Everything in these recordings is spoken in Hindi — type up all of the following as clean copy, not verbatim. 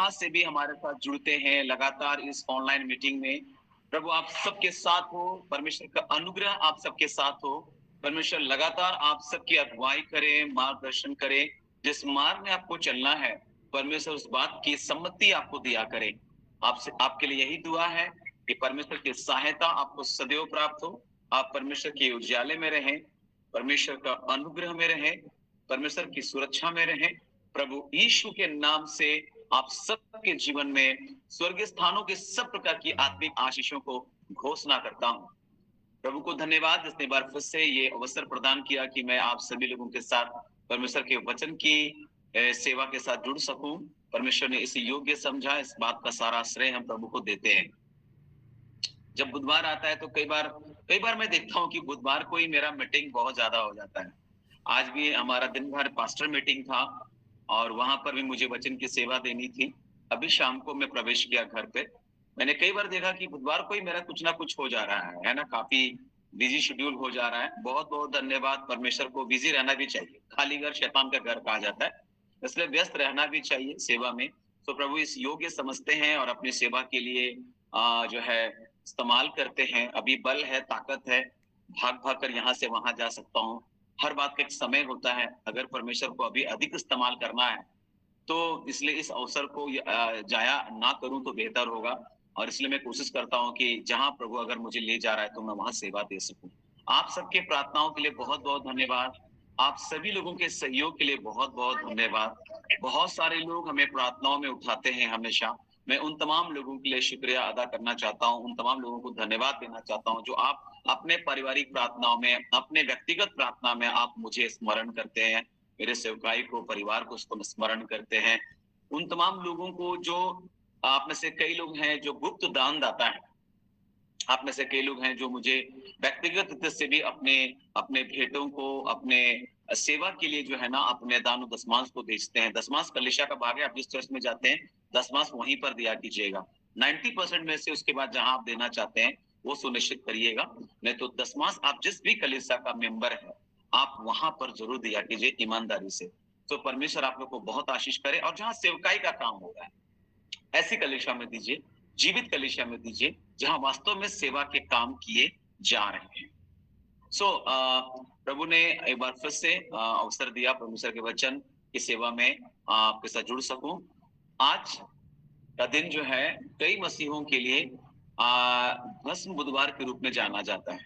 वहां से भी हमारे साथ जुड़ते हैं लगातार इस ऑनलाइन मीटिंग में। प्रभु आप सबके साथ हो, परमेश्वर का अनुग्रह आप सबके साथ हो। परमेश्वर लगातार आप सबकी अगुवाई करे, मार्गदर्शन करे। जिस मार्ग में आपको चलना है, परमेश्वर उस बात की सम्मति आपको दिया करे। आपसे आपके लिए यही दुआ है कि परमेश्वर की सहायता आपको सदैव प्राप्त हो। आप परमेश्वर के उजाले में रहें, परमेश्वर का अनुग्रह में रहें, परमेश्वर की सुरक्षा में रहें। प्रभु यीशु के नाम से आप सबके जीवन में स्वर्गीय स्थानों के सब प्रकार की आत्मिक आशीषों को घोषणा करता हूं। प्रभु को धन्यवाद जिसने बार फिर से ये अवसर प्रदान किया कि मैं आप सभी लोगों के साथ परमेश्वर के वचन की सेवा के साथ जुड़ सकूं। परमेश्वर ने इसे योग्य समझा, इस बात का सारा श्रेय हम प्रभु को देते हैं। जब बुधवार आता है तो कई बार मैं देखता हूं कि बुधवार को ही मेरा मीटिंग बहुत ज्यादा हो जाता है। आज भी हमारा दिन भर पास्टर मीटिंग था और वहां पर भी मुझे वचन की सेवा देनी थी। अभी शाम को मैं प्रवेश किया घर पे। मैंने कई बार देखा कि बुधवार को ही मेरा कुछ ना कुछ हो जा रहा है ना, काफी बिजी शेड्यूल हो जा रहा है। बहुत बहुत धन्यवाद, परमेश्वर को बिजी रहना भी चाहिए। खाली घर शैतान का घर कहा जाता है, इसलिए व्यस्त रहना भी चाहिए सेवा में। तो प्रभु इस योग्य समझते हैं और अपनी सेवा के लिए जो है इस्तेमाल करते हैं। अभी बल है, ताकत है, भाग भाग कर यहाँ से वहां जा सकता हूँ। हर बात का एक समय होता है। अगर परमेश्वर को अभी अधिक इस्तेमाल करना है तो इसलिए इस अवसर को जाया ना करूं तो बेहतर होगा। और इसलिए मैं कोशिश करता हूं कि जहां प्रभु अगर मुझे ले जा रहा है तो मैं वहां सेवा दे सकूं। आप सबके प्रार्थनाओं के लिए बहुत बहुत धन्यवाद। आप सभी लोगों के सहयोग के लिए बहुत बहुत धन्यवाद। बहुत सारे लोग हमें प्रार्थनाओं में उठाते हैं हमेशा। मैं उन तमाम लोगों के लिए शुक्रिया अदा करना चाहता हूं, उन तमाम लोगों को धन्यवाद देना चाहता हूं जो आप अपने पारिवारिक प्रार्थनाओं में, अपने व्यक्तिगत प्रार्थना में आप मुझे स्मरण करते हैं, मेरे सेवकाई को, परिवार को उसको स्मरण करते हैं। उन तमाम लोगों को जो आप में से कई लोग हैं जो गुप्त दान दाता है, आप में से कई लोग हैं जो मुझे व्यक्तिगत रूप से भी अपने अपने भेंटों को, अपने सेवा के लिए जो है ना अपने दान और दशमांश को भेजते हैं। दशमांश कलीसिया का भाग है, आप जिस चर्च में जाते हैं दशमांश वहीं पर दिया कीजिएगा। 90% में से उसके बाद जहां आप देना चाहते हैं वो सुनिश्चित करिएगा। नहीं तो दशमांश आप जिस भी कलीसिया का मेंबर है आप वहां पर जरूर दिया कीजिए ईमानदारी से। तो परमेश्वर आप लोग को बहुत आशीष करे। और जहां सेवकाई का काम हो रहा है ऐसी कलीसिया में दीजिए, जीवित कलीसिया में दीजिए जहां वास्तव में सेवा के काम किए जा रहे हैं। प्रभु ने एक बार फिर से अवसर दिया परमेश्वर के वचन की सेवा में आपके साथ जुड़ सकूं। आज का दिन जो है कई मसीहों के लिए भस्म बुधवार के रूप में जाना जाता है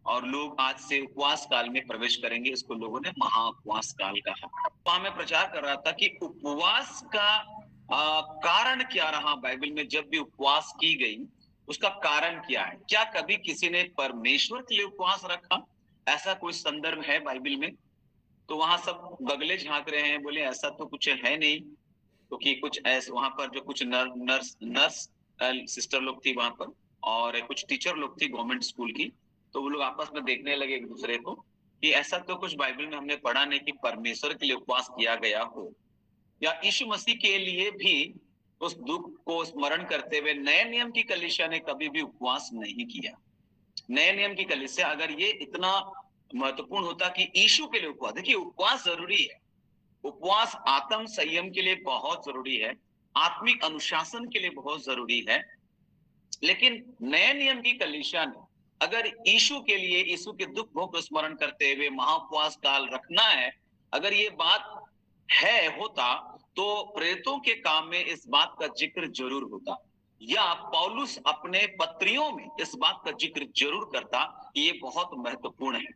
और लोग आज से उपवास काल में प्रवेश करेंगे। इसको लोगों ने महा उपवास काल कहा। वहां मैं प्रचार कर रहा था कि उपवास का कारण क्या रहा बाइबल में। जब भी उपवास की गई उसका कारण क्या है? क्या कभी किसी ने परमेश्वर के लिए उपवास रखा? ऐसा कोई संदर्भ है बाइबल में? तो वहां सब गगले झांक रहे हैं, बोले ऐसा तो कुछ है नहीं। क्योंकि कुछ ऐसे वहां पर जो कुछ नर्स सिस्टर लोग थी वहां पर और कुछ टीचर लोग थी गवर्नमेंट स्कूल की, तो वो लोग आपस में देखने लगे एक दूसरे को कि ऐसा तो कुछ बाइबल में हमने पढ़ा नहीं कि परमेश्वर के लिए उपवास किया गया हो। या यीशु मसीह के लिए भी उस दुख को स्मरण करते हुए नए नियम की कलीसिया ने कभी भी उपवास नहीं किया। नए नियम की कलीसिया अगर ये इतना महत्वपूर्ण होता कि यीशु के लिए उपवास, देखिए उपवास जरूरी है। उपवास आत्म संयम के लिए बहुत जरूरी है, आत्मिक अनुशासन के लिए बहुत जरूरी है। लेकिन नए नियम की कलीसिया ने अगर यीशु के लिए, यीशु के दुख भोग को स्मरण करते हुए महाउपवास काल रखना है, अगर ये बात है होता तो प्रेरितों के काम में इस बात का जिक्र जरूर होता, या पौलुस अपने पत्रियों में इस बात का जिक्र जरूर करता कि ये बहुत महत्वपूर्ण है।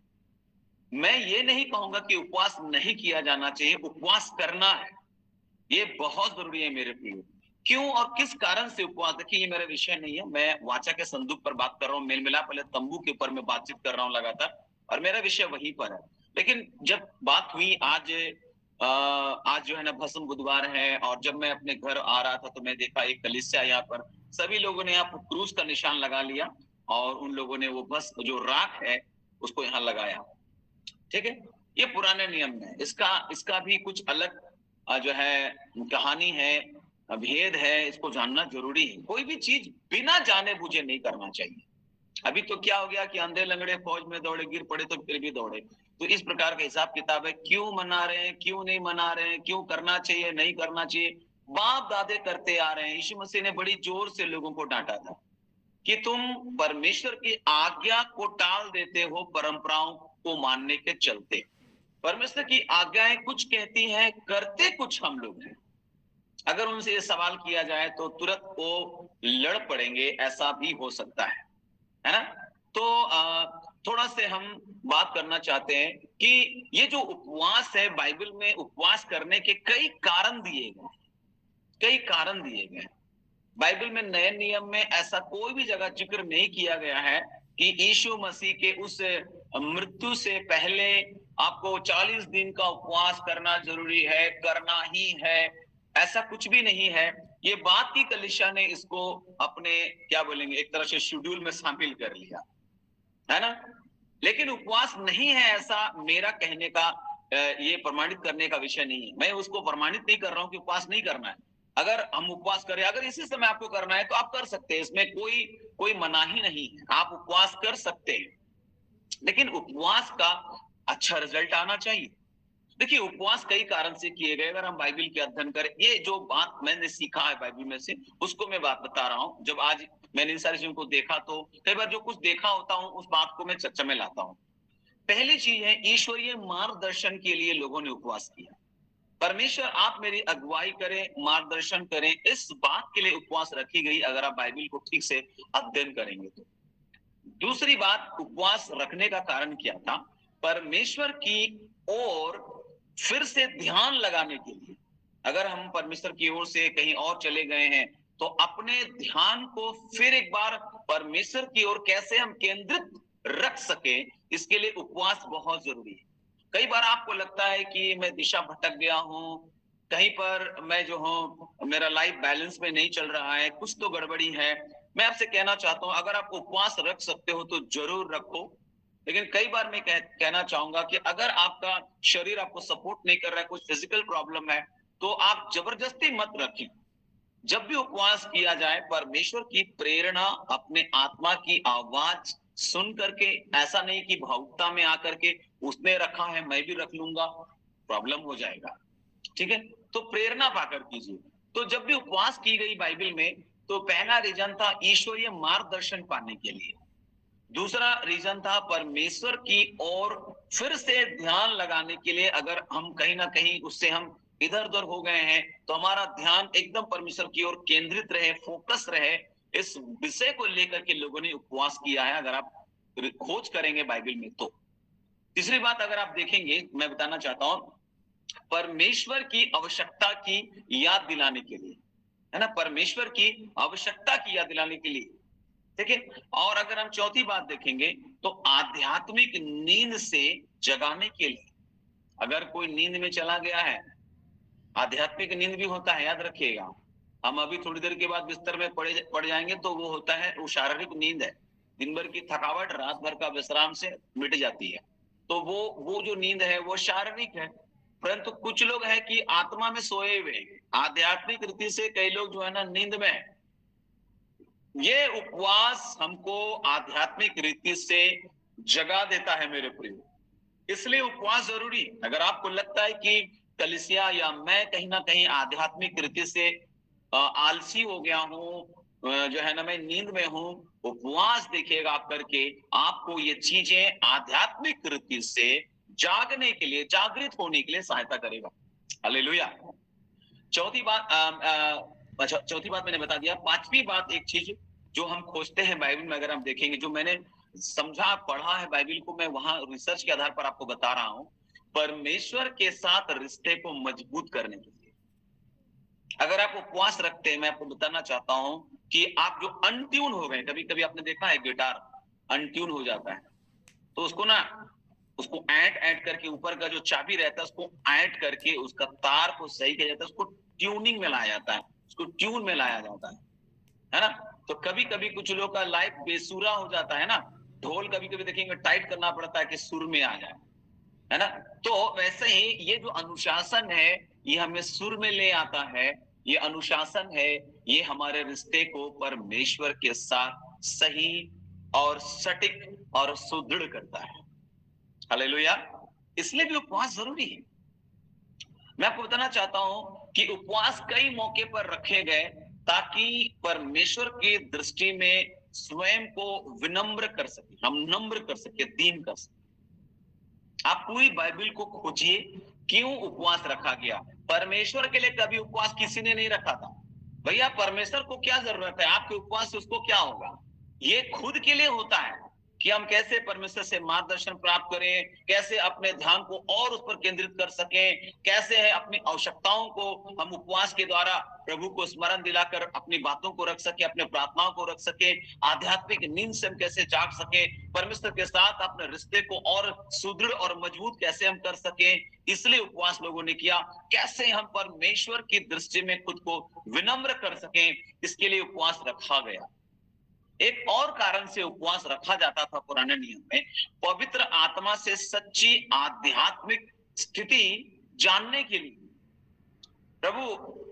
मैं ये नहीं कहूंगा कि उपवास नहीं किया जाना चाहिए, उपवास करना है, ये बहुत जरूरी है मेरे प्रियो। क्यों और किस कारण से उपवास? देखिए ये मेरा विषय नहीं है, मैं वाचा के संदूक पर बात कर रहा हूँ, मेल मिलाप वाले तंबू के ऊपर मैं बातचीत कर रहा हूँ लगातार, और मेरा विषय वहीं पर है। लेकिन जब बात हुई आज जो है ना भस्म बुधवार है, और जब मैं अपने घर आ रहा था तो मैं देखा एक कलीसिया यहाँ पर सभी लोगों ने यहाँ पर क्रूस का निशान लगा लिया और उन लोगों ने वो भस्म जो राख है उसको यहाँ लगाया। ठीक है, ये पुराने नियम में, इसका भी कुछ अलग जो है कहानी है, भेद है, इसको जानना जरूरी है। कोई भी चीज बिना जाने बुझे नहीं करना चाहिए। अभी तो क्या हो गया कि अंधे लंगड़े फौज में दौड़े, गिर पड़े तो फिर भी दौड़े। तो इस प्रकार का हिसाब किताब है, क्यों मना रहे हैं, क्यों नहीं मना रहे हैं, क्यों करना चाहिए, नहीं करना चाहिए, बाप दादे करते आ रहे हैं। यीशु मसीह ने बड़ी जोर से लोगों को डांटा था कि तुम परमेश्वर की आज्ञा को टाल देते हो परंपराओं को मानने के चलते। परमेश्वर की आज्ञाएं कुछ कहती हैं, करते कुछ हम लोग हैं। अगर उनसे ये सवाल किया जाए तो तुरंत वो लड़ पड़ेंगे, ऐसा भी हो सकता है ना? तो थोड़ा से हम बात करना चाहते हैं कि ये जो उपवास है, बाइबल में उपवास करने के कई कारण दिए गए, कई कारण दिए गए। बाइबल में नए नियम में ऐसा कोई भी जगह जिक्र नहीं किया गया है कि यीशु मसीह के उस मृत्यु से पहले आपको 40 दिन का उपवास करना जरूरी है, करना ही है। ऐसा कुछ भी नहीं है। ये बात की कलीसिया ने इसको अपने क्या बोलेंगे, एक तरह से शेड्यूल में शामिल कर लिया, है ना? लेकिन उपवास नहीं है, ऐसा मेरा कहने का ये प्रमाणित करने का विषय नहीं है। मैं उसको प्रमाणित नहीं कर रहा हूं कि उपवास नहीं करना है। अगर हम उपवास करें, अगर इसी समय आपको करना है तो आप कर सकते हैं, इसमें कोई कोई मनाही नहीं है, आप उपवास कर सकते हैं। लेकिन उपवास का अच्छा रिजल्ट आना चाहिए। देखिए, उपवास कई कारण से किए गए। अगर हम बाइबल के अध्ययन करें, ये जो बात मैंने सीखा है बाइबल में से, उसको मैं बात बता रहा हूं। जब आज मैंने इन सारी चीजों को देखा तो कई बार जो कुछ देखा होता हूं उस बात को मैं चर्चा में लाता हूं। पहली चीज है, ईश्वरीय मार्गदर्शन के लिए लोगों ने उपवास किया। परमेश्वर आप मेरी अगुवाई करें, मार्गदर्शन करें, इस बात के लिए उपवास रखी गई, अगर आप बाइबल को ठीक से अध्ययन करेंगे तो। दूसरी बात, उपवास रखने का कारण क्या था? परमेश्वर की ओर फिर से ध्यान लगाने के लिए। अगर हम परमेश्वर की ओर से कहीं और चले गए हैं तो अपने ध्यान को फिर एक बार परमेश्वर की ओर कैसे हम केंद्रित रख सके, इसके लिए उपवास बहुत जरूरी है। कई बार आपको लगता है कि मैं दिशा भटक गया हूं, कहीं पर मैं जो हूं, मेरा लाइफ बैलेंस में नहीं चल रहा है, कुछ तो गड़बड़ी है। मैं आपसे कहना चाहता हूं, अगर आप उपवास रख सकते हो तो जरूर रखो। लेकिन कई बार मैं कहना चाहूंगा कि अगर आपका शरीर आपको सपोर्ट नहीं कर रहा है, कुछ फिजिकल प्रॉब्लम है, तो आप जबरदस्ती मत रखें। जब भी उपवास किया जाए, परमेश्वर की प्रेरणा, अपने आत्मा की आवाज सुन करके, ऐसा नहीं कि भावुकता में आकर के उसने रखा है मैं भी रख लूंगा, प्रॉब्लम हो जाएगा। ठीक है? तो प्रेरणा पाकर कीजिए। तो जब भी उपवास की गई बाइबल में, तो पहला रीजन था ईश्वरीय मार्गदर्शन पाने के लिए। दूसरा रीजन था परमेश्वर की ओर फिर से ध्यान लगाने के लिए। अगर हम कहीं ना कहीं उससे हम इधर उधर हो गए हैं तो हमारा ध्यान एकदम परमेश्वर की ओर केंद्रित रहे, फोकस रहे। इस विषय को लेकर के लोगों ने उपवास किया है, अगर आप खोज करेंगे बाइबल में तो। तीसरी बात अगर आप देखेंगे, मैं बताना चाहता हूं, परमेश्वर की आवश्यकता की याद दिलाने के लिए, है ना? परमेश्वर की आवश्यकता की याद दिलाने के लिए, ठीक है? और अगर हम चौथी बात देखेंगे तो आध्यात्मिक नींद से जगाने के लिए। अगर कोई नींद में चला गया है, आध्यात्मिक नींद भी होता है, याद रखिएगा। हम अभी थोड़ी देर के बाद बिस्तर में पड़ जाएंगे तो वो होता है, वो शारीरिक नींद है। दिन भर की थकावट, रात भर का विश्राम से मिट जाती है, तो वो जो नींद है वो शारीरिक है। परंतु कुछ लोग हैं कि आत्मा में सोए हुए हैं, आध्यात्मिक रीति से कई लोग जो है ना नींद में है। ये उपवास हमको आध्यात्मिक रीति से जगा देता है मेरे प्रियो, इसलिए उपवास जरूरी। अगर आपको लगता है कि कलीसिया या मैं कहीं ना कहीं आध्यात्मिक रीति से आलसी हो गया हूँ, जो है ना मैं नींद में हूँ, उपवास देखिएगा आप करके, आपको ये चीजें आध्यात्मिक रीति से जागने के लिए, जागृत होने के लिए सहायता करेगा। हालेलुया। चौथी बात चौथी बात मैंने बता दिया। पांचवी बात, एक चीज जो हम खोजते हैं बाइबल में, अगर हम देखेंगे, जो मैंने समझा पढ़ा है बाइबल को, मैं वहां रिसर्च के आधार पर आपको बता रहा हूं, परमेश्वर के साथ रिश्ते को मजबूत करने के लिए अगर आप उपवास रखते हैं, मैं आपको बताना चाहता हूं कि आप जो अनट्यून हो गए, कभी कभी आपने देखा है गिटार अनट्यून हो जाता है, तो उसको ऐंठ ऐंठ करके, ऊपर का जो चाबी रहता है उसको ऐंठ करके उसका तार को सही किया जाता है, उसको ट्यूनिंग में लाया जाता है, उसको ट्यून में लाया जाता है ना? तो कभी कभी कुछ लोग का लाइफ बेसुरा हो जाता है ना, ढोल कभी कभी देखेंगे टाइट करना पड़ता है कि सुर में आ जाए, है ना? तो वैसे ही ये जो अनुशासन है, ये हमें सुर में ले आता है। ये अनुशासन है, ये हमारे रिश्ते को परमेश्वर के साथ सही और सटीक और सुदृढ़ करता है। हालेलुया। इसलिए भी उपवास जरूरी है। मैं आपको बताना चाहता हूं, कि उपवास कई मौके पर रखे गए ताकि परमेश्वर की दृष्टि में स्वयं को विनम्र कर सके, हम नम्र कर सके, दीन कर सके। आप पूरी बाइबल को खोजिए, क्यों उपवास रखा गया। परमेश्वर के लिए कभी उपवास किसी ने नहीं रखा था। भैया परमेश्वर को क्या जरूरत है, आपके उपवास से उसको क्या होगा। ये खुद के लिए होता है कि हम कैसे परमेश्वर से मार्गदर्शन प्राप्त करें, कैसे अपने ध्यान को और उस पर केंद्रित कर सकें, कैसे है अपनी आवश्यकताओं को हम उपवास के द्वारा प्रभु को स्मरण दिलाकर अपनी बातों को रख सके, अपने प्रार्थनाओं को रख सके, आध्यात्मिक नींद से हम कैसे जाग सके, परमेश्वर के साथ अपने रिश्ते को और सुदृढ़ और मजबूत कैसे हम कर सके। इसलिए उपवास लोगों ने किया, कैसे हम परमेश्वर की दृष्टि में खुद को विनम्र कर सके, इसके लिए उपवास रखा गया। एक और कारण से उपवास रखा जाता था पुराने नियम में, पवित्र आत्मा से सच्ची आध्यात्मिक स्थिति जानने के लिए। प्रभु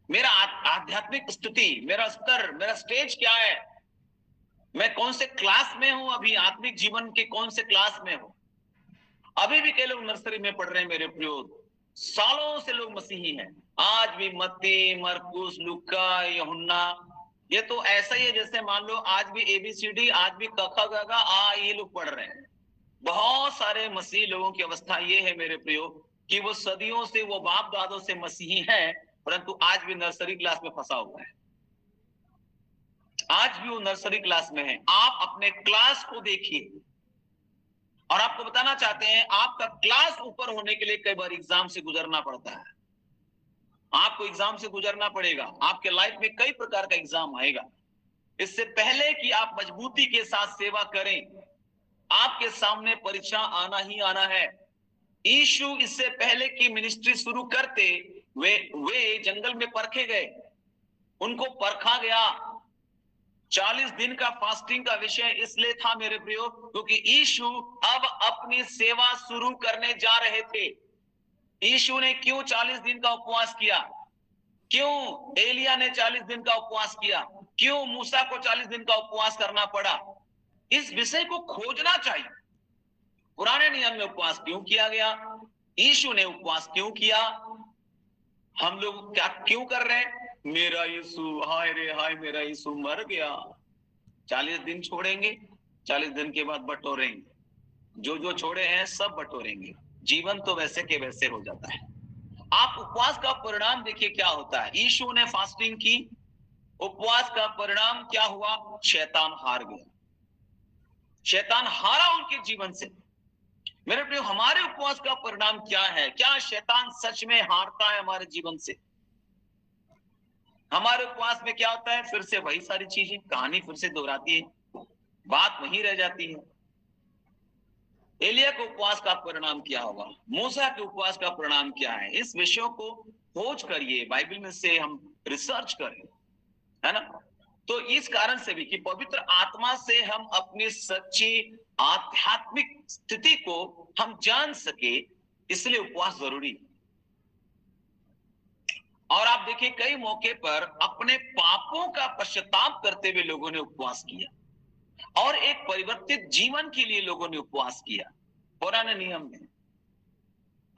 मेरा आध्यात्मिक स्थिति, मेरा स्तर, मेरा स्टेज क्या है, मैं कौन से क्लास में हूं, अभी आत्मिक जीवन के कौन से क्लास में हूं। अभी भी कई लोग नर्सरी में पढ़ रहे हैं मेरे प्रियो, सालों से लोग मसीही हैं, आज भी मत्ती, मरकुस, लूका, यूहन्ना, ये तो ऐसा ही है जैसे मान लो आज भी ABCD, आज भी क ख ग घ आ ये लोग पढ़ रहे हैं। बहुत सारे मसीही लोगों की अवस्था ये है मेरे प्रियो कि वो सदियों से, वो बाप दादों से मसीही हैं, परंतु आज भी नर्सरी क्लास में फंसा हुआ है। आज भी वो नर्सरी क्लास में है। आप अपने क्लास को देखिए, और आपको बताना चाहते हैं आपका क्लास ऊपर होने के लिए कई बार एग्जाम से गुजरना पड़ता है। आपको एग्जाम से गुजरना पड़ेगा, आपके लाइफ में कई प्रकार का एग्जाम आएगा। इससे पहले कि आप मजबूती के साथ सेवा करें, आपके सामने परीक्षा आना ही आना है। यीशु इससे पहले कि मिनिस्ट्री शुरू करते वे जंगल में परखे गए, उनको परखा गया। 40 दिन का फास्टिंग का विषय इसलिए था मेरे प्रियो क्योंकि यीशु अब अपनी सेवा शुरू करने जा रहे थे। यीशु ने क्यों 40 दिन का उपवास किया, क्यों एलिया ने 40 दिन का उपवास किया, क्यों मूसा को 40 दिन का उपवास करना पड़ा, इस विषय को खोजना चाहिए। पुराने नियम में उपवास क्यों किया गया, यीशु ने उपवास क्यों किया, हम लोग क्या क्यों कर रहे हैं। मेरा यीशु, हाय रे हाय मेरा यीशु मर गया। 40 दिन छोड़ेंगे, 40 दिन के बाद बटोरेंगे, जो जो छोड़े हैं सब बटोरेंगे। जीवन तो वैसे के वैसे हो जाता है। आप उपवास का परिणाम देखिए क्या होता है। यीशु ने फास्टिंग की, उपवास का परिणाम क्या हुआ, शैतान हार गया, शैतान हारा उनके जीवन से। मेरे प्रियो हमारे उपवास का परिणाम क्या है, क्या शैतान सच में हारता है हमारे जीवन से। हमारे उपवास में क्या होता है, फिर से वही सारी चीजें, कहानी फिर से दोहराती है, बात वही रह जाती है। एलिया के उपवास का परिणाम क्या होगा, मूसा के उपवास का परिणाम क्या है, इस विषयों को खोज करिए, बाइबल में से हम रिसर्च करें, है ना। तो इस कारण से भी कि पवित्र आत्मा से हम अपनी सच्ची आध्यात्मिक स्थिति को हम जान सके, इसलिए उपवास जरूरी है। और आप देखिए कई मौके पर अपने पापों का पश्चाताप करते हुए लोगों ने उपवास किया, और एक परिवर्तित जीवन के लिए लोगों ने उपवास किया। पुराने नियम में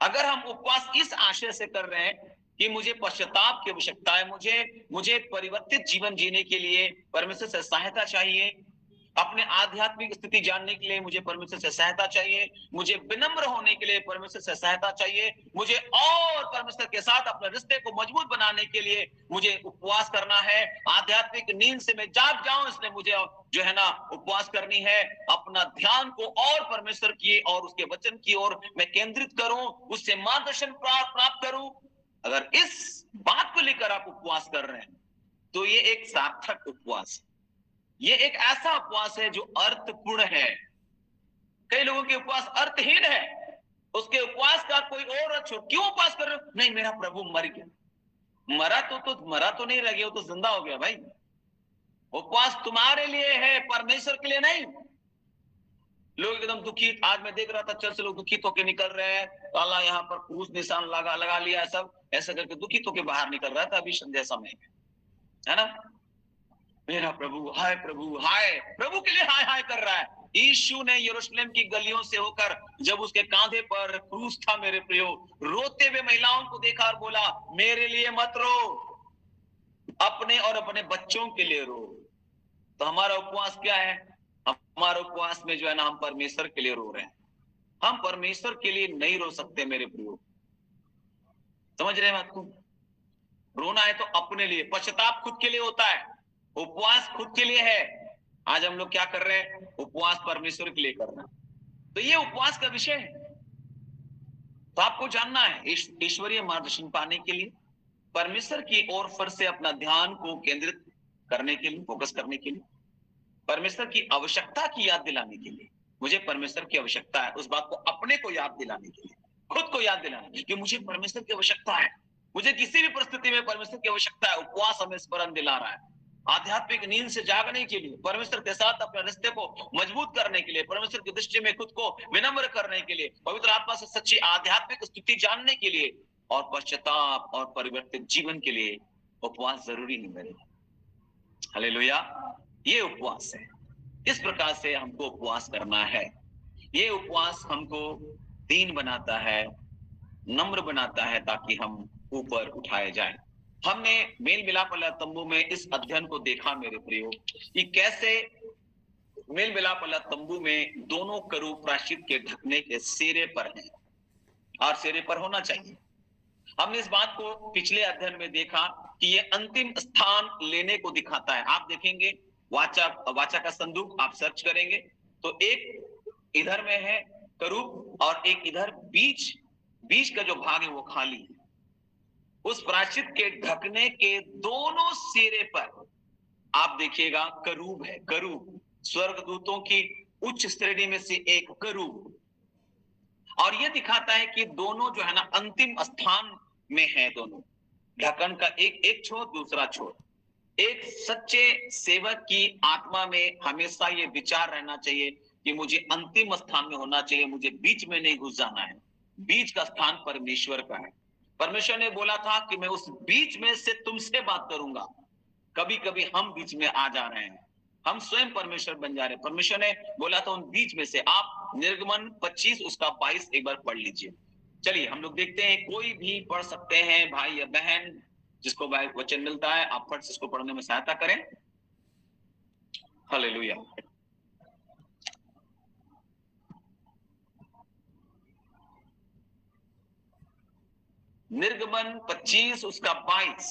अगर हम उपवास इस आशय से कर रहे हैं कि मुझे पश्चाताप की आवश्यकता है, मुझे परिवर्तित जीवन जीने के लिए परमेश्वर से सहायता चाहिए, अपने आध्यात्मिक स्थिति जानने के लिए मुझे परमेश्वर से सहायता चाहिए, मुझे विनम्र होने के लिए परमेश्वर से सहायता चाहिए, मुझे और परमेश्वर के साथ अपने रिश्ते को मजबूत बनाने के लिए मुझे उपवास करना है। आध्यात्मिक नींद से मैं जाग जाऊं, इसलिए मुझे जो है ना उपवास करनी है। अपना ध्यान को और परमेश्वर की और उसके वचन की ओर मैं केंद्रित करूं, उससे मार्गदर्शन प्राप्त करूं। अगर इस बात को लेकर आप उपवास कर रहे हैं तो ये एक सार्थक उपवास है, ये एक ऐसा उपवास है जो अर्थपूर्ण है। कई लोगों के उपवास अर्थहीन है, उसके उपवास का कोई और अर्थ हो। क्यों उपवास कर रहे हो, नहीं मेरा प्रभु मर गया, मरा तो नहीं रह गया, वो तो जिंदा हो गया भाई। उपवास तुम्हारे लिए है, परमेश्वर के लिए नहीं। लोग एकदम दुखी, आज मैं देख रहा था चर्च से लोग दुखित होकर निकल रहे हैं, काला यहाँ पर क्रूस निशान लगा लिया, सब ऐसा करके दुखित होकर बाहर निकल रहा था अभी संध्या समय में, है ना। मेरा प्रभु हाय, प्रभु हाय, प्रभु के लिए हाय हाय कर रहा है। यीशु ने यरूशलेम की गलियों से होकर जब उसके कांधे पर क्रूस था मेरे प्रियो, रोते हुए महिलाओं को देखा और बोला, मेरे लिए मत रो, अपने और अपने बच्चों के लिए रो। तो हमारा उपवास क्या है? हमारा उपवास में जो है ना, हम परमेश्वर के लिए रो रहे हैं। हम परमेश्वर के लिए नहीं रो सकते मेरे प्रियो, समझ रहे हैं बात को? रोना है तो अपने लिए, पश्चाताप खुद के लिए होता है, उपवास खुद के लिए है। आज हम लोग क्या कर रहे हैं? उपवास परमेश्वर के लिए करना। तो ये उपवास का विषय है। तो आपको जानना है, ईश्वरीय मार्गदर्शन पाने के लिए, परमेश्वर की ओर फिर से अपना ध्यान को केंद्रित करने के लिए, फोकस करने के लिए, परमेश्वर की आवश्यकता की याद दिलाने के लिए। मुझे परमेश्वर की आवश्यकता है, उस बात को अपने को याद दिलाने के लिए, खुद को याद दिलाने कि मुझे परमेश्वर की आवश्यकता है, मुझे किसी भी परिस्थिति में परमेश्वर की आवश्यकता है। उपवास हमें स्मरण दिला रहा है, आध्यात्मिक नींद से जागने के लिए, परमेश्वर के साथ अपने रिश्ते को मजबूत करने के लिए, परमेश्वर की दृष्टि में खुद को विनम्र करने के लिए, पवित्र आत्मा से सच्ची आध्यात्मिक स्थिति जानने के लिए और पश्चाताप और परिवर्तित जीवन के लिए उपवास जरूरी है मेरे। हालेलुया। ये उपवास है, इस प्रकार से हमको उपवास करना है। ये उपवास हमको दीन बनाता है, नम्र बनाता है, ताकि हम ऊपर उठाए जाएं। हमने मेल मिलाप वाला तंबू में इस अध्ययन को देखा मेरे प्रियो, कि कैसे मेल मिलाप वाला तंबू में दोनों करूब प्रायश्चित के ढकने के सिरे पर हैं और सिरे पर होना चाहिए। हमने इस बात को पिछले अध्ययन में देखा कि ये अंतिम स्थान लेने को दिखाता है। आप देखेंगे वाचा का संदूक आप सर्च करेंगे तो एक इधर में है करूब और एक इधर बीच का जो भाग है वो खाली है। उस प्रायश्चित के ढकने के दोनों सिरे पर आप देखिएगा करूब है। करूब स्वर्गदूतों की उच्च श्रेणी में से एक करूब, और यह दिखाता है कि दोनों जो है ना अंतिम स्थान में है। दोनों ढक्कन का एक छोर दूसरा छोर। एक सच्चे सेवक की आत्मा में हमेशा ये विचार रहना चाहिए कि मुझे अंतिम स्थान में होना चाहिए, मुझे बीच में नहीं घुस जाना है। बीच का स्थान परमेश्वर का है। परमेश्वर ने बोला था कि मैं उस बीच में से तुमसे बात करूंगा। कभी कभी हम बीच में आ जा रहे हैं, हम स्वयं परमेश्वर बन जा रहे हैं। परमेश्वर ने बोला था उन बीच में से। आप निर्गमन 25 उसका 22 एक बार पढ़ लीजिए। चलिए हम लोग देखते हैं, कोई भी पढ़ सकते हैं, भाई या बहन जिसको वचन मिलता है, आप फट से इसको पढ़ने में सहायता करें। हालेलुया। निर्गमन 25 उसका 22।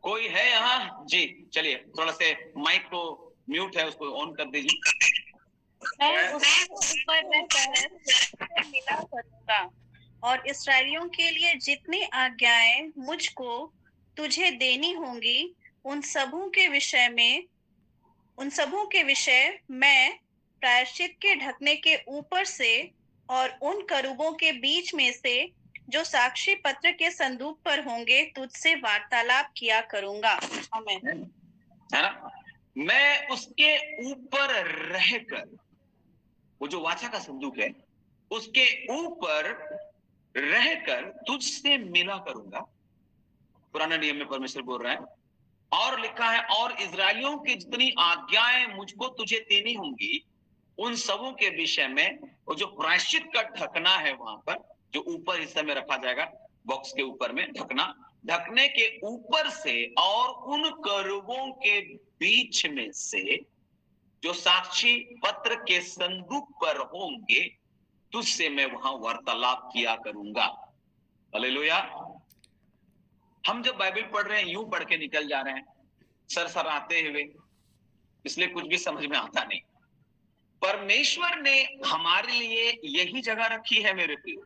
कोई है यहाँ? जी चलिए, थोड़ा से माइक को म्यूट है उसको ऑन कर दीजिए। मैं उसके ऊपर रहकर मिला करूंगा और इसराइलियों के लिए जितनी आज्ञाएं मुझको तुझे देनी होंगी उन सबों के विषय मैं प्रायश्चित के ढकने के ऊपर से और उन करूबों के बीच में से जो साक्षी पत्र के संदूक पर होंगे तुझसे वार्तालाप किया करूंगा। आमीन। है ना? मैं उसके ऊपर रहकर, वो जो वाचा का संदूक है उसके ऊपर रहकर तुझसे मिला करूंगा। पुराना नियम में परमेश्वर बोल रहा है। और लिखा है, और इजरायलियों की जितनी आज्ञाएं मुझको तुझे देनी होंगी उन सबों के विषय में, वो जो प्रायश्चित का ढकना है वहां पर जो ऊपर हिस्से में रखा जाएगा, बॉक्स के ऊपर में ढकने के ऊपर से और उन करूबों के बीच में से जो साक्षी पत्र के संदूक पर होंगे तुझसे मैं वहां वार्तालाप किया करूंगा। हालेलुया। हम जब बाइबल पढ़ रहे हैं यूं पढ़ के निकल जा रहे हैं सरसराते हुए, इसलिए कुछ भी समझ में आता नहीं। परमेश्वर ने हमारे लिए यही जगह रखी है मेरे प्रिय,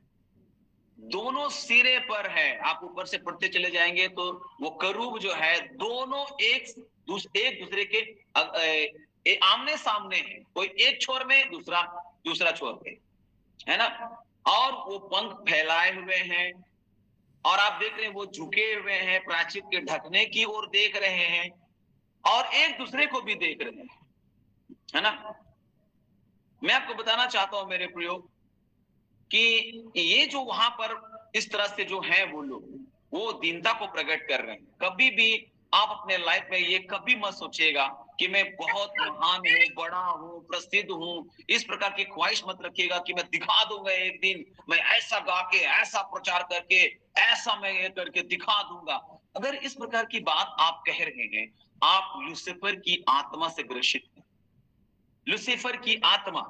दोनों सिरे पर है। आप ऊपर से पढ़ते चले जाएंगे तो वो करूब जो है दोनों एक दूसरे के आमने सामने है। कोई एक छोर में, दूसरा छोर पे, है ना? और वो पंख फैलाए हुए हैं और आप देख रहे हैं वो झुके हुए हैं, प्रायश्चित के ढकने की ओर देख रहे हैं और एक दूसरे को भी देख रहे हैं, है ना? मैं आपको बताना चाहता हूं मेरे प्रियो कि ये जो वहां पर इस तरह से जो है वो लोग, वो दीनता को प्रकट कर रहे हैं। कभी भी आप अपने लाइफ में ये कभी मत सोचिएगा कि मैं बहुत महान हूँ, बड़ा हूँ, प्रसिद्ध हूँ। इस प्रकार की ख्वाहिश मत रखिएगा कि मैं दिखा दूंगा एक दिन, मैं ऐसा गा के, ऐसा प्रचार करके, ऐसा मैं ये करके दिखा दूंगा। अगर इस प्रकार की बात आप कह रहे हैं, आप लूसीफर की आत्मा से ग्रसित हैं। लूसीफर की आत्मा,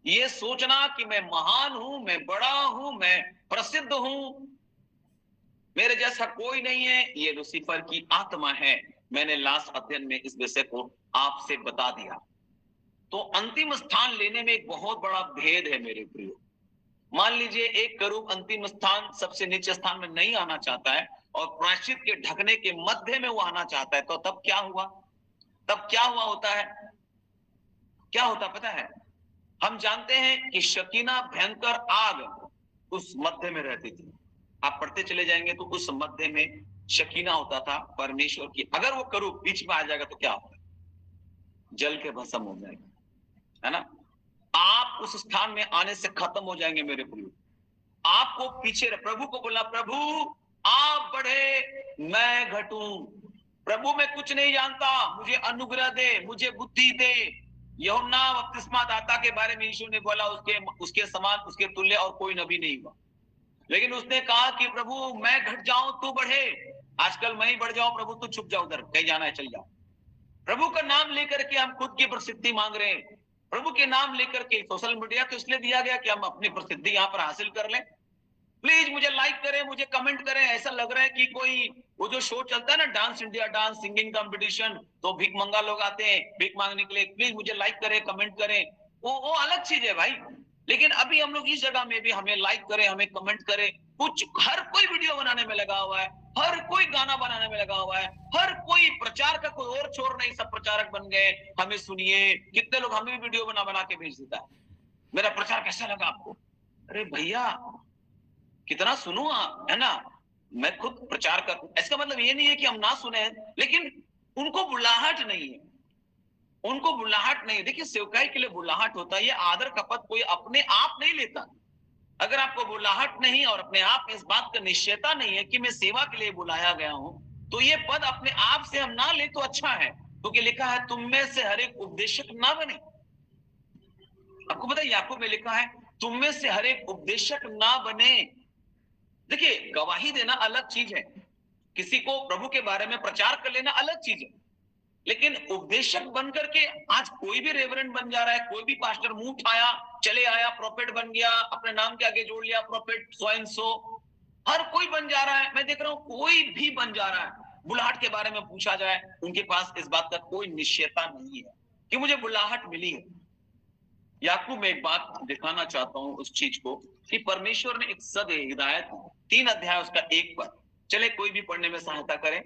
ये सोचना कि मैं महान हूं, मैं बड़ा हूं, मैं प्रसिद्ध हूं, मेरे जैसा कोई नहीं है, ये लूसीफर की आत्मा है। मैंने लास्ट अध्ययन में इस विषय को आपसे बता दिया। तो अंतिम स्थान लेने में एक बहुत बड़ा भेद है मेरे प्रियो। मान लीजिए एक करूब अंतिम स्थान, सबसे नीचे स्थान में नहीं आना चाहता है और प्रायश्चित के ढकने के मध्य में वो आना चाहता है, तो तब क्या हुआ? तब क्या हुआ होता है? क्या होता पता है? हम जानते हैं कि शकीना भयंकर आग उस मध्य में रहती थी। आप पढ़ते चले जाएंगे तो उस मध्य में शकीना होता था परमेश्वर की। अगर वो करूब बीच में आ जाएगा तो क्या होगा? जल के भस्म हो जाएगा, है ना? आप उस स्थान में आने से खत्म हो जाएंगे मेरे प्रियो। आपको पीछे प्रभु को बोला, प्रभु आप बढ़े, मैं घटूं। प्रभु मैं कुछ नहीं जानता, मुझे अनुग्रह दे, मुझे बुद्धि दे। यूहन्ना बपतिस्मा दाता के बारे में यीशु ने बोला उसके समान, उसके तुल्य और कोई नबी नहीं हुआ। लेकिन उसने कहा कि प्रभु मैं घट जाऊं तू बढ़े। आजकल मैं ही बढ़ जाऊं, प्रभु तू छुप जाओ, उधर कहीं जाना है चल जाओ। प्रभु का नाम लेकर के हम खुद की प्रसिद्धि मांग रहे हैं। प्रभु के नाम लेकर के सोशल मीडिया तो इसलिए दिया गया कि हम अपनी प्रसिद्धि यहाँ पर हासिल कर लें। प्लीज मुझे लाइक करें, मुझे कमेंट करें। ऐसा लग रहा है कि कोई वो जो शो चलता है ना, dance India dance singing competition, तो भीख मंगा लोग आते हैं भीख मांगने के लिए। प्लीज मुझे लाइक करें, कमेंट करें, वो अलग चीज है भाई। लेकिन अभी हम लोग इस जगह में भी हमें लाइक करें, हमें कमेंट करें। कुछ हर कोई वीडियो बनाने में लगा हुआ है, हर कोई गाना बनाने में लगा हुआ है, हर कोई प्रचार का कोई और छोर नहीं, सब प्रचारक बन गए। हमें सुनिए, कितने लोग हमें वीडियो बना बना के भेज देता है, मेरा प्रचार कैसा लगा आपको? अरे भैया कितना सुनो आप, है ना? मैं खुद प्रचार कर, इसका मतलब ये नहीं है कि हम ना सुने, लेकिन उनको बुलाहट नहीं है, उनको बुलाहट नहीं है। देखिए सेवकाई के लिए बुलाहट होता है, ये आदर का पद कोई अपने आप नहीं लेता। अगर आपको बुलाहट नहीं और अपने आप इस बात का निश्चयता नहीं है कि मैं सेवा के लिए बुलाया गया हूं, तो ये पद अपने आप से हम ना ले तो अच्छा है, क्योंकि लिखा है तुम में से हर एक उपदेशक ना बने। आपको पता है याकूब में लिखा है तुम में से हर एक उपदेशक ना बने। देखिए गवाही देना अलग चीज है, किसी को प्रभु के बारे में प्रचार कर लेना अलग चीज है, लेकिन उपदेशक बनकर के आज कोई भी रेवरेंड बन जा रहा है, कोई भी पास्टर मुंह उठाया चले आया, प्रोफेट बन गया, अपने नाम के आगे जोड़ लिया प्रोफेट सो एंड सो, हर कोई बन जा रहा है। मैं देख रहा हूं कोई भी बन जा रहा है। बुलाहट के बारे में पूछा जाए, उनके पास इस बात का कोई निश्चयता नहीं है कि मुझे बुलाहट मिली है। याकूब में एक बात दिखाना चाहता हूं उस चीज को कि परमेश्वर ने एक सद हिदायत 3 अध्याय उसका 1 पद, चले कोई भी पढ़ने में सहायता करें।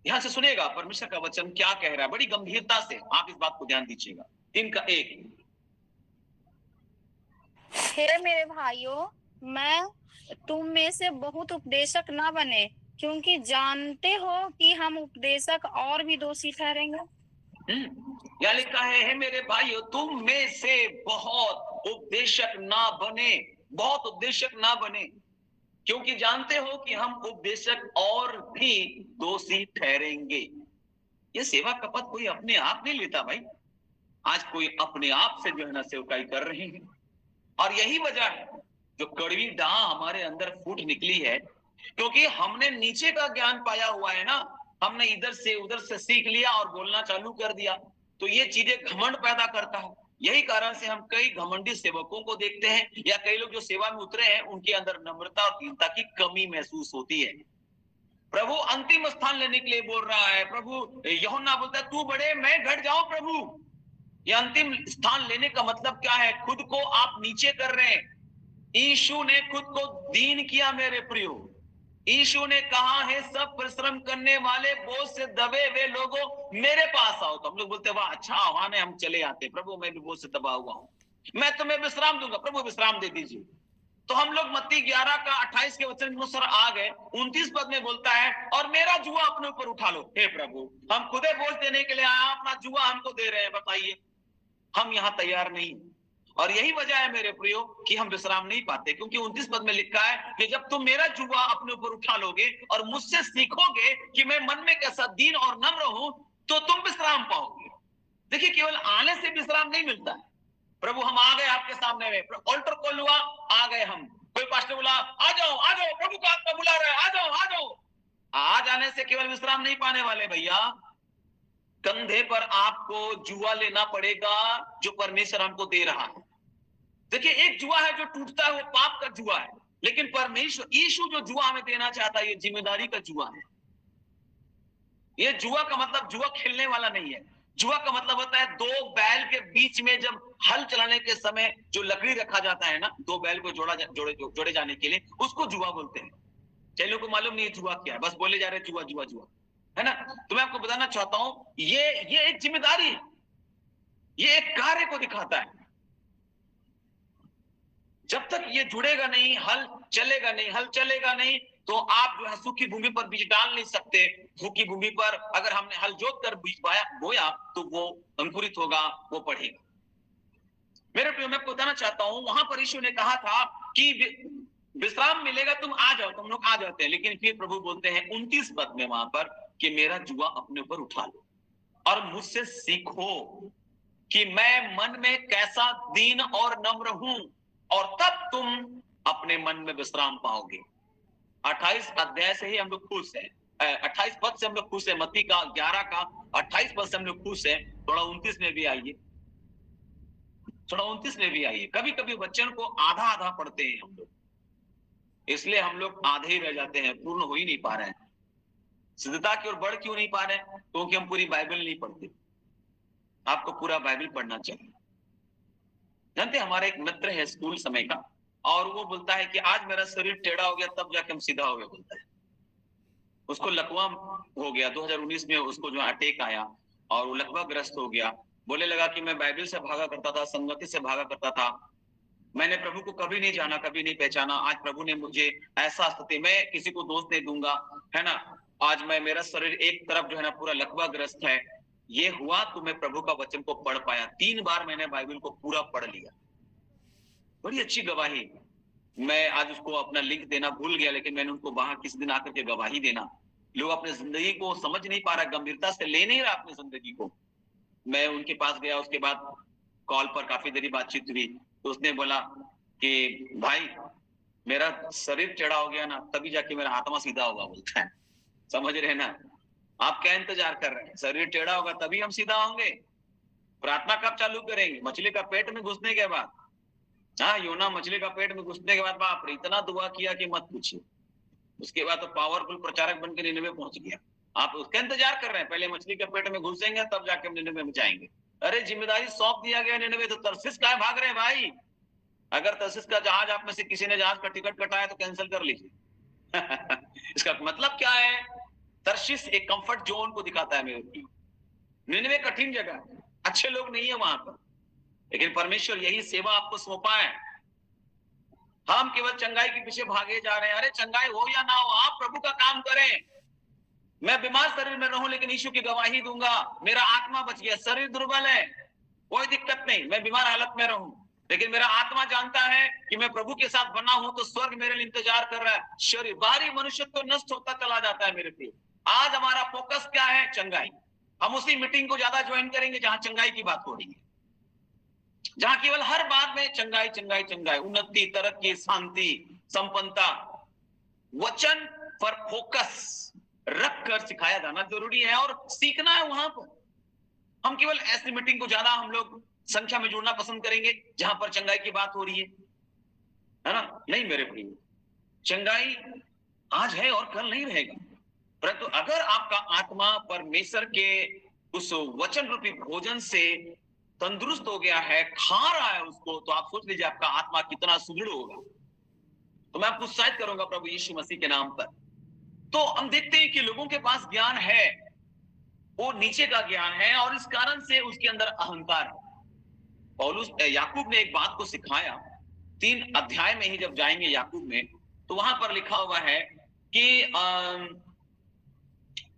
ध्यान से सुनिएगा परमेश्वर का वचन क्या कह रहा है, बड़ी गंभीरता से आप इस बात को ध्यान दीजिएगा। 3 का 1, हे मेरे भाइयों, मैं तुम में से बहुत उपदेशक ना बने, क्योंकि जानते हो कि हम उपदेशक और भी दोषी ठहरेंगे। या लिखा है हे मेरे भाइयों तुम में से बहुत उपदेशक ना बने, बहुत उपदेशक ना बने, क्योंकि जानते हो कि हम उपदेशक और भी दोषी ठहरेंगे। ये सेवा का पद कोई अपने आप नहीं लेता भाई। आज कोई अपने आप से जो है ना सेवकाई कर रहे हैं, और यही वजह है जो कड़वी डाह हमारे अंदर फूट निकली है, क्योंकि हमने नीचे का ज्ञान पाया हुआ है ना, हमने इधर से उधर से सीख लिया और बोलना चालू कर दिया, तो ये चीजें घमंड पैदा करता है। यही कारण से हम कई घमंडी सेवकों को देखते हैं, या कई लोग जो सेवा में उतरे हैं उनके अंदर नम्रता और दीनता की कमी महसूस होती है। प्रभु अंतिम स्थान लेने के लिए बोल रहा है। प्रभु यूहन्ना बोलता है तू बढ़े मैं घट जाऊं। प्रभु ये अंतिम स्थान लेने का मतलब क्या है? खुद को आप नीचे कर रहे हैं। यीशु ने खुद को दीन किया मेरे प्रियो। यीशु ने कहा है सब परिश्रम करने वाले बोझ से दबे हुए लोगों मेरे पास आओ। तो हम लोग बोलते वाह अच्छा आह्वान है, हम चले आते। प्रभु मैं भी बोझ से दबा हुआ हूं, मैं तुम्हें विश्राम दूंगा। प्रभु विश्राम दे दीजिए। तो हम लोग मत्ती 11 का 28 के वचन अनुसार आ गए। 29 पद में बोलता है और मेरा जुआ अपने ऊपर उठा लो। हे प्रभु हम खुदे बोझ देने के लिए आया, अपना जुआ हमको दे रहे हैं, बताइए। हम यहाँ तैयार नहीं। और यही वजह है मेरे प्रियो कि हम विश्राम नहीं पाते, क्योंकि 29 पद में लिखा है कि जब तुम मेरा जुआ अपने ऊपर उठा लोगे और मुझसे सीखोगे कि मैं मन में कैसा दीन और नम्र हूं, तो तुम विश्राम पाओगे। देखिए, केवल आने से विश्राम नहीं मिलता है। प्रभु हम आ गए आपके सामने में, ऑल्टर कॉल हुआ, आ गए हम, कोई पास्टर बोला आ जाओ प्रभु का आत्मा बुला रहा है, आ जाओ। आ जाने से केवल विश्राम नहीं पाने वाले भैया, कंधे पर आपको जुआ लेना पड़ेगा जो परमेश्वर हमको दे रहा है। देखिए, एक जुआ है जो टूटता है, वो पाप का जुआ है, लेकिन परमेश्वर यीशु जो जुआ हमें देना चाहता है, ये जिम्मेदारी का जुआ है। ये जुआ का मतलब जुआ खेलने वाला नहीं है। जुआ का मतलब होता है दो बैल के बीच में जब हल चलाने के समय जो लकड़ी रखा जाता है ना, दो बैल को जोड़े जाने के लिए, उसको जुआ बोलते हैं। कई लोगों को मालूम नहीं जुआ क्या है, बस बोले जा रहे जुआ जुआ जुआ, है ना। तो मैं आपको बताना चाहता हूं, ये एक जिम्मेदारी है, ये एक कार्य को दिखाता है। जब तक ये जुड़ेगा नहीं, हल चलेगा नहीं, तो आप जो है सूखी भूमि पर बीज डाल नहीं सकते। सूखी भूमि पर अगर हमने हल जोत कर बीज बोया तो वो अंकुरित होगा, वो बढ़ेगा। मेरे प्रिय, मैं आपको बताना चाहता हूं, वहां पर यीशु ने कहा था कि विश्राम मिलेगा, तुम आ जाओ, तुम लोग आ जाते हैं। लेकिन फिर प्रभु बोलते हैं 29 पद में वहां पर कि मेरा जुआ अपने ऊपर उठा लो और मुझसे सीखो कि मैं मन में कैसा दीन और नम्र हूं, और तब तुम अपने मन में विश्राम पाओगे। 28 अध्याय से ही हम लोग खुश हैं, 28 पद से हम लोग खुश हैं, मत्ती का 11 का 28 पद से हम लोग खुश हैं। थोड़ा 29 में भी आइए, थोड़ा 29 में भी आइए। कभी कभी वचन को आधा आधा पढ़ते हैं हम लोग, इसलिए हम लोग आधे ही रह जाते हैं, पूर्ण हो ही नहीं पा रहे हैं। सिद्धता की ओर बढ़ क्यों नहीं पा रहे हैं? क्योंकि हम पूरी बाइबल नहीं पढ़ते। आपको पूरा बाइबल पढ़ना चाहिए। जानते, हमारा एक मित्र है स्कूल समय का, और वो बोलता है कि आज मेरा शरीर टेढ़ा हो गया, तब जाके हम सीधा हो गए, बोलता है। उसको लकवा हो गया 2019 में, उसको जो अटैक आया और वो लकवा ग्रस्त हो गया। बोले लगा कि मैं बाइबल से भागा करता था, संगति से भागा करता था, मैंने प्रभु को कभी नहीं जाना, कभी नहीं पहचाना। आज प्रभु ने मुझे ऐसा स्थिति, मैं किसी को दोष नहीं दूंगा, है ना, आज मेरा शरीर एक तरफ जो है ना पूरा लकवा ग्रस्त है। ये हुआ तो मैं प्रभु का वचन को पढ़ पाया। 3 बार मैंने बाइबल को पूरा पढ़ लिया। बड़ी अच्छी गवाही। मैं आज उसको अपना लिंक देना भूल गया, लेकिन मैंने उनको वहां किसी दिन आकर के गवाही देना। लोग अपने जिंदगी को समझ नहीं पा रहा, गंभीरता से ले नहीं रहा अपनी जिंदगी को। मैं उनके पास गया, उसके बाद कॉल पर काफी देरी बातचीत हुई, तो उसने बोला कि भाई मेरा शरीर टेढ़ा हो गया ना, तभी जाके मेरा आत्मा सीधा होगा, बोलता है। समझ रहे ना? आप क्या इंतजार कर रहे हैं? शरीर टेढ़ा होगा तभी हम सीधा होंगे। प्रार्थना कब चालू करेंगे? मछली का पेट में घुसने के बाद। हाँ, योना मछली का पेट में घुसने के बाद बाप रे इतना दुआ किया कि मत पूछिए। उसके बाद तो पावरफुल प्रचारक बनकर निनवे पहुंच गया। आप उसका इंतजार कर रहे हैं, पहले मछली के पेट में घुसेंगे तब जाके हम निनवे में जाएंगे। अरे जिम्मेदारी सौंप दिया गया निनवे, तो तरसीस काहे भाग रहे हैं भाई? अगर तरसीस का जहाज आप में से किसी ने जहाज का टिकट कटाया तो कैंसिल कर लीजिए। इसका मतलब क्या है? तरसीस एक कंफर्ट जोन को दिखाता है मेरे लिए। निनवे कठिन जगह है, अच्छे लोग नहीं है वहां पर, लेकिन परमेश्वर यही सेवा आपको सौंपा है। हम केवल चंगाई के पीछे भागे जा रहे हैं। अरे चंगाई हो या ना हो, आप प्रभु का काम करें। मैं बीमार शरीर में रहूं लेकिन यीशु की गवाही दूंगा, मेरा आत्मा बच गया। शरीर दुर्बल है, कोई दिक्कत नहीं, मैं बीमार हालत में रहूं, लेकिन मेरा आत्मा जानता है कि मैं प्रभु के साथ बना हूं, तो स्वर्ग मेरे लिए इंतजार कर रहा है। शरीर बाहरी मनुष्य तो नष्ट होता चला जाता है मेरे प्रिय। आज हमारा फोकस क्या है? चंगाई। हम उसी मीटिंग को ज्यादा ज्वाइन करेंगे जहां चंगाई की बात हो रही है, जहां केवल हर बात में चंगाई चंगाई चंगाई, उन्नति, तरक्की, शांति, संपन्नता। वचन पर फोकस रख कर सिखाया जाना जरूरी है और सीखना है वहां पर। हम केवल ऐसी मीटिंग को ज्यादा हम लोग संख्या में जुड़ना पसंद करेंगे जहां पर चंगाई की बात हो रही है ना? नहीं मेरे प्रिय, चंगाई आज है और कल नहीं रहेगा। परंतु अगर आपका आत्मा परमेश्वर के उस वचन रूपी भोजन से तंदुरुस्त हो गया है, खा रहा है उसको, तो आप सोच लीजिए आपका आत्मा कितना सुदृढ़ होगा। तो मैं आपको उत्साहित करूंगा प्रभु यीशु मसीह के नाम पर। तो हम देखते हैं कि लोगों के पास ज्ञान है, वो नीचे का ज्ञान है, और इस कारण से उसके अंदर अहंकार है। पौलुस याकूब ने एक बात को सिखाया, 3 अध्याय में ही जब जाएंगे याकूब में, तो वहां पर लिखा हुआ है कि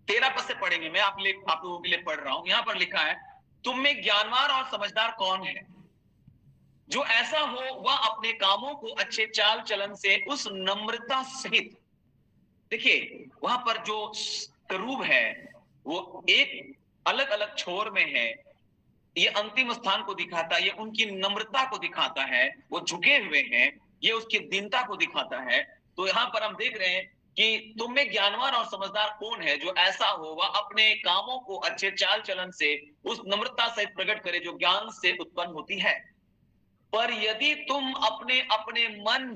13 पद से पढ़ेंगे, मैं आप लोगों के लिए पढ़ रहा हूं। यहां पर लिखा है, तुम में ज्ञानवान और समझदार कौन है? जो ऐसा हो वह अपने कामों को अच्छे चाल चलन से उस नम्रता सहित, देखिए वहां पर जो करूब है वो एक अलग अलग छोर में है, ये अंतिम स्थान को दिखाता है, ये उनकी नम्रता को दिखाता है, वो झुके हुए हैं, ये उसकी दीनता को दिखाता है। तो यहाँ पर हम देख रहे हैं कि तुम में ज्ञानवान और समझदार कौन है, जो ऐसा हो वह अपने कामों को अच्छे चाल चलन से उस नम्रता सहित प्रकट करे जो ज्ञान से उत्पन्न होती है। पर यदि तुम अपने अपने मन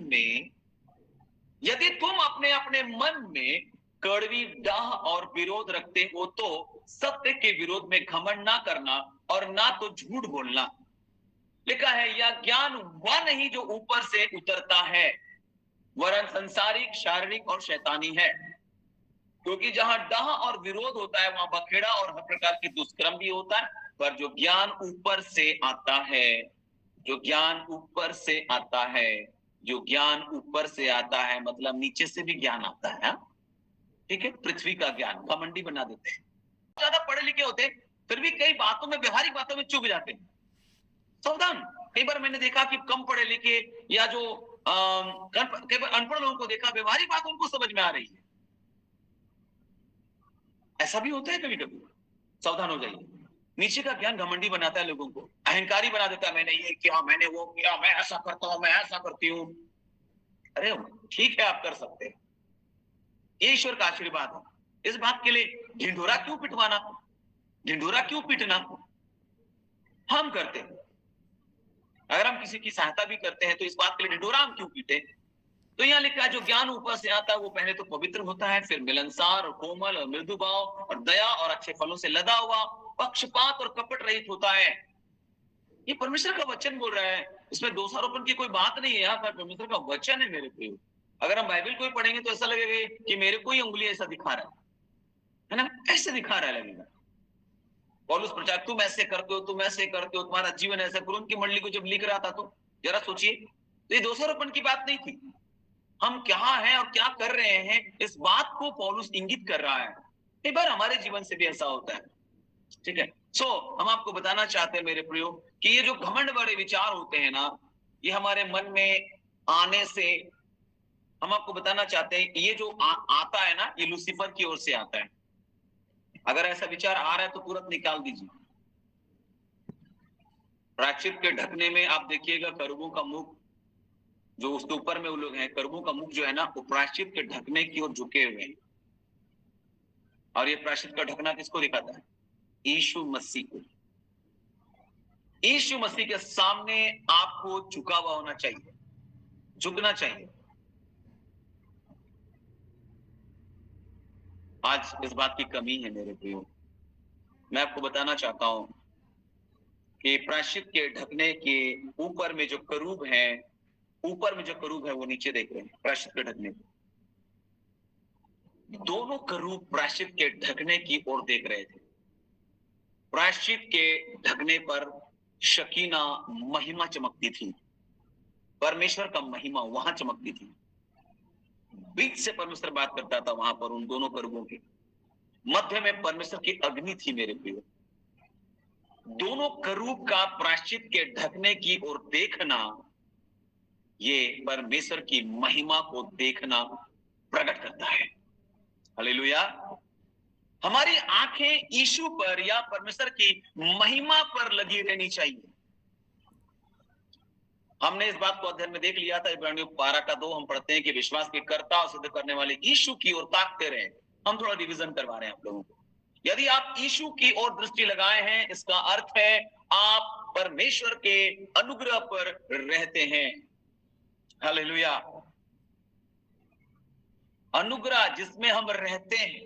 में कड़वी डाह और विरोध रखते हो तो सत्य के विरोध में घमंड ना करना और ना तो झूठ बोलना। लिखा है यह ज्ञान वह नहीं जो ऊपर से उतरता है, वरन संसारिक, शारीरिक और शैतानी है। क्योंकि जहां डाह और विरोध होता है वहां बखेड़ा और हर प्रकार की दुष्कर्म भी होता है। पर जो ज्ञान ऊपर से आता है, जो ज्ञान ऊपर से आता है, जो ज्ञान ऊपर से आता है, मतलब नीचे से भी ज्ञान आता है, ठीक है, पृथ्वी का ज्ञान घमंडी बना देते हैं। ज्यादा पढ़े लिखे होते हैं फिर भी कई बातों में, व्यवहारिक बातों में चूक जाते हैं। सावधान। कई बार मैंने देखा कि कम पढ़े लिखे या जो कई बार अनपढ़ लोगों को देखा, व्यवहारिक बात उनको समझ में आ रही है, ऐसा भी होता है कभी कभी। सावधान हो जाइए। नीचे का ज्ञान घमंडी बनाता है लोगों को, अहंकारी बना देता है, मैंने ये किया, मैंने वो किया, मैं ऐसा करता हूं, मैं ऐसा करती हूं। अरे ठीक है, आप कर सकते हैं, ये ईश्वर का आशीर्वाद है। इस बात के लिए ढिंढोरा क्यों पिटवाना, ढिंढोरा क्यों पीटना? हम करते हैं। अगर हम किसी की सहायता भी करते हैं तो इस बात के लिए ढिंढोरा हम क्यों पीटे? तो यहाँ लिखा है जो ज्ञान ऊपर से आता है वो पहले तो पवित्र होता है, फिर मिलनसार और कोमल और मृदु भाव और दया और अच्छे फलों से लदा हुआ, पक्षपात और कपट रहित होता है। ये परमेश्वर का वचन बोल रहा है, इसमें दोषारोपण की कोई बात नहीं है। यहाँ पर परमेश्वर का वचन है मेरे प्रिय। अगर हम बाइबल को ही पढ़ेंगे तो ऐसा लगेगा कि मेरे को ही उंगली ऐसा दिखा रहा है ना, ऐसे दिखा रहा है लगेगा। पौलुस प्रचार, तुम ऐसे करते हो, तुम ऐसे करते हो, तुम्हारा जीवन ऐसा करो। उनकी मंडली को जब लिख रहा था तो जरा सोचिए, तो ये दोषारोपण की बात नहीं थी। हम क्या हैं और क्या कर रहे हैं इस बात को पौलुस इंगित कर रहा है। कई बार हमारे जीवन से भी ऐसा होता है, ठीक है। हम आपको बताना चाहते हैं मेरे प्रियो कि ये जो घमंड वाले विचार होते हैं ना, ये हमारे मन में आने से हम आपको बताना चाहते हैं ये जो आता है ना, ये लूसीफर की ओर से आता है। अगर ऐसा विचार आ रहा है तो तुरंत निकाल दीजिए। प्रायश्चित के ढकने में आप देखिएगा करूबों का मुख, जो उसके ऊपर में वो लोग हैं, करूबों का मुख जो है ना वो प्रायश्चित के ढकने की ओर झुके हुए हैं। और ये प्रायश्चित का ढकना किसको दिखाता है? यीशु मसीह को। यीशु मसीह के सामने आपको झुका हुआ होना चाहिए, झुकना चाहिए। आज इस बात की कमी है मेरे प्रियो। मैं आपको बताना चाहता हूं कि प्रायश्चित के ढकने के ऊपर में जो करूब है, ऊपर में जो करूब है वो नीचे देख रहे हैं। प्रायश्चित के ढकने दोनों करूब प्रायश्चित के ढकने की ओर देख रहे थे। प्रायश्चित के ढकने पर शकीना महिमा चमकती थी, परमेश्वर का महिमा वहां चमकती थी। बीच से परमेश्वर बात करता था वहां पर उन दोनों करूबों के मध्य में परमेश्वर की अग्नि थी मेरे प्रियो। दोनों करूब का प्रायश्चित के ढकने की ओर देखना, ये परमेश्वर की महिमा को देखना प्रकट करता है। हालेलुया। हमारी आंखें यीशु पर या परमेश्वर की महिमा पर लगी रहनी चाहिए। हमने इस बात को अध्ययन में देख लिया था, इब्रानियों 12:2 हम पढ़ते हैं कि विश्वास के कर्ता और सिद्ध करने वाले यीशु की ओर ताकते रहे। हम थोड़ा रिवीजन करवा रहे हैं आप लोगों को। यदि आप यीशु की ओर दृष्टि लगाए हैं, इसका अर्थ है आप परमेश्वर के अनुग्रह पर रहते हैं। हालेलुया। अनुग्रह जिसमें हम रहते हैं,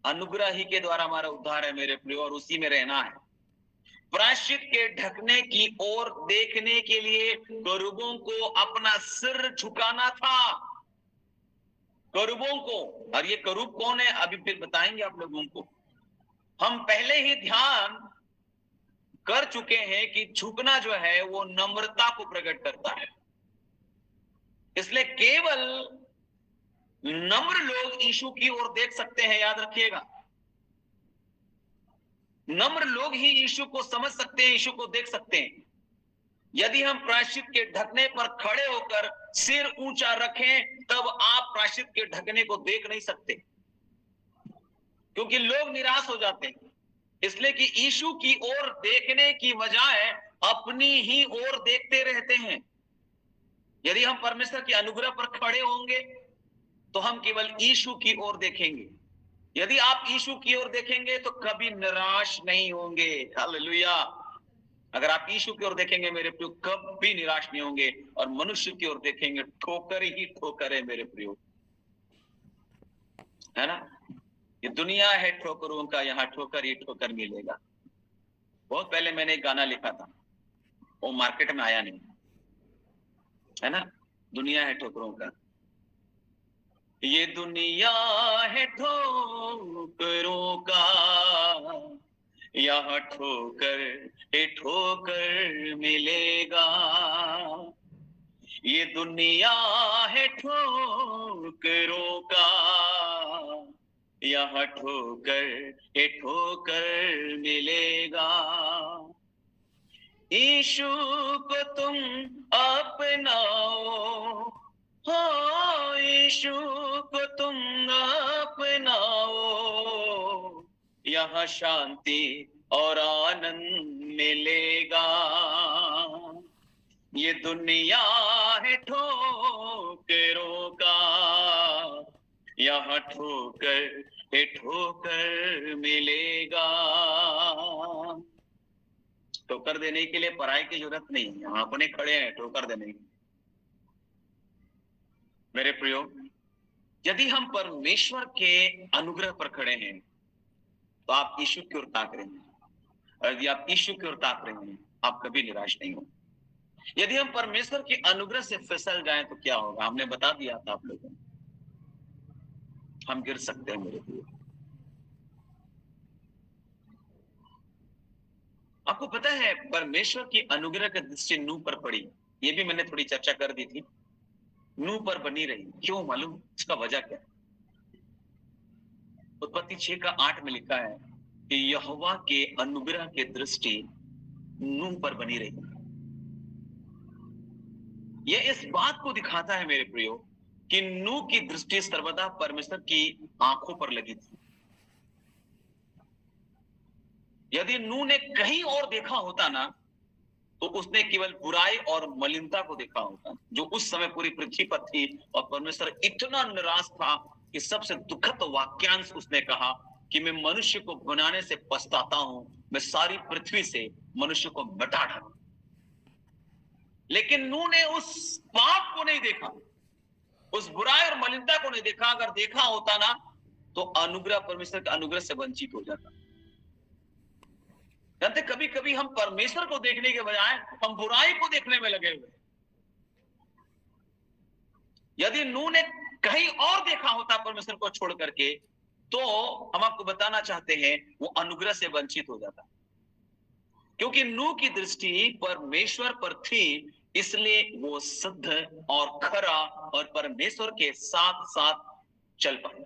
अनुग्रह ही के द्वारा हमारा उद्धार है मेरे प्रियो, और उसी में रहना है। प्रायश्चित के ढकने की ओर देखने के लिए करूबों को अपना सिर झुकाना था, करूबों को। और ये करूब कौन है अभी फिर बताएंगे आप लोगों को। हम पहले ही ध्यान कर चुके हैं कि झुकना जो है वो नम्रता को प्रकट करता है। इसलिए केवल नम्र लोग यीशु की ओर देख सकते हैं, याद रखिएगा। नम्र लोग ही यीशु को समझ सकते हैं, यीशु को देख सकते हैं। यदि हम प्रायश्चित के ढकने पर खड़े होकर सिर ऊंचा रखें, तब आप प्रायश्चित के ढकने को देख नहीं सकते, क्योंकि लोग निराश हो जाते हैं। इसलिए कि यीशु की ओर देखने की बजाय अपनी ही ओर देखते रहते हैं। यदि हम परमेश्वर के अनुग्रह पर खड़े होंगे तो हम केवल यीशु की ओर देखेंगे। यदि आप यीशु की ओर देखेंगे तो कभी निराश नहीं होंगे। हालेलुया। अगर आप यीशु की ओर देखेंगे मेरे प्रियो, कभी निराश नहीं होंगे। और मनुष्य की ओर देखेंगे, ठोकर ही ठोकर है मेरे प्रियो, है ना। ये दुनिया है ठोकरों का, यहाँ ठोकर ही ठोकर मिलेगा। बहुत पहले मैंने एक गाना लिखा था, वो मार्केट में आया नहीं, है ना। दुनिया है ठोकरों का, ये दुनिया है ठोकरों का, यहाँ ठोकर हे ठोकर मिलेगा। ये दुनिया है ठोकरों का, यहाँ ठोकर हे ठोकर मिलेगा। यीशु को तुम अपनाओ, हो यीशु को तुम अपनाओ, यहाँ शांति और आनंद मिलेगा। ये दुनिया है ठोकरों का, यहाँ ठोकर हे ठोकर मिलेगा। ठोकर देने के लिए पराई की जरूरत नहीं है, हम अपने खड़े हैं ठोकर देने के लिए। मेरे प्रियो, यदि हम परमेश्वर के अनुग्रह पर खड़े हैं तो आप यीशु की ओर ताक रहे हैं, और यदि आप यीशु की ओर ताक रहे हैं आप कभी निराश नहीं हो। यदि हम परमेश्वर के अनुग्रह से फिसल जाएं तो क्या होगा, हमने बता दिया था आप लोगों को, हम गिर सकते हैं मेरे प्रियो। आपको पता है परमेश्वर की अनुग्रह की दृष्टि नूह पर पड़ी, ये भी मैंने थोड़ी चर्चा कर दी थी। नूह पर बनी रही, क्यों मालूम? इसका वजह क्या? उत्पत्ति 6:8 में लिखा है कि यहोवा के अनुग्रह की दृष्टि नूह पर बनी रही। यह इस बात को दिखाता है मेरे प्रियो कि नूह की दृष्टि सर्वदा परमेश्वर की आंखों पर लगी थी। यदि नूह ने कहीं और देखा होता ना तो उसने केवल बुराई और मलिनता को देखा होता, जो उस समय पूरी पृथ्वी पर थी। और परमेश्वर इतना निराश था कि सबसे दुखद वाक्यांश उसने कहा कि मैं मनुष्य को बनाने से पछताता हूं, मैं सारी पृथ्वी से मनुष्य को मिटा डालूं। लेकिन नूह ने उस पाप को नहीं देखा, उस बुराई और मलिनता को नहीं देखा। अगर देखा होता ना तो अनुग्रह, परमेश्वर के अनुग्रह से वंचित हो जाता। जानते, कभी कभी हम परमेश्वर को देखने के बजाय हम बुराई को देखने में लगे हुए। यदि नूह ने कहीं और देखा होता परमेश्वर को छोड़ करके, तो हम आपको बताना चाहते हैं वो अनुग्रह से वंचित हो जाता। क्योंकि नूह की दृष्टि परमेश्वर पर थी, इसलिए वो शुद्ध और खरा और परमेश्वर के साथ साथ चल पाया।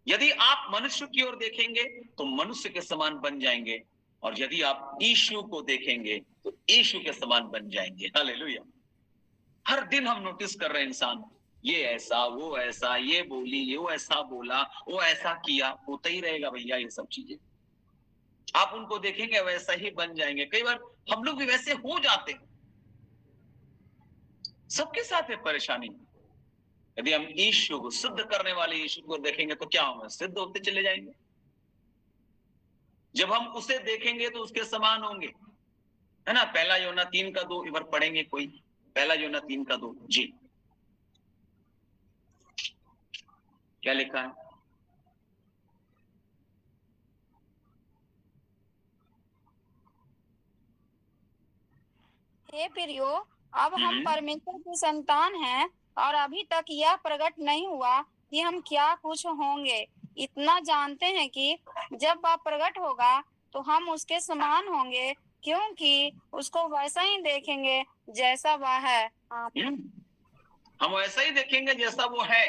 यदि आप मनुष्य की ओर देखेंगे तो मनुष्य के समान बन जाएंगे, और यदि आप यीशु को देखेंगे तो यीशु के समान बन जाएंगे। हालेलुया। हर दिन हम नोटिस कर रहे हैं इंसान, ये ऐसा, वो ऐसा, ये बोली, ये वो ऐसा बोला, वो ऐसा किया, होता ही रहेगा भैया। ये सब चीजें आप उनको देखेंगे वैसा ही बन जाएंगे। कई बार हम लोग भी वैसे हो जाते हैं, सबके साथ है परेशानी। यदि हम यीशु को, सिद्ध करने वाले यीशु को देखेंगे तो क्या होगा? सिद्ध होते चले जाएंगे। जब हम उसे देखेंगे तो उसके समान होंगे, है ना। 1 यूहन्ना 3:2 इधर पढ़ेंगे कोई? 1 यूहन्ना 3:2 जी, क्या लिखा है? हे प्रियो, अब हम परमेश्वर की संतान हैं और अभी तक यह प्रकट नहीं हुआ कि हम क्या कुछ होंगे। इतना जानते हैं कि जब वह प्रकट होगा तो हम उसके समान होंगे, क्योंकि उसको वैसा ही देखेंगे जैसा वह है। हम वैसा ही देखेंगे जैसा वो है।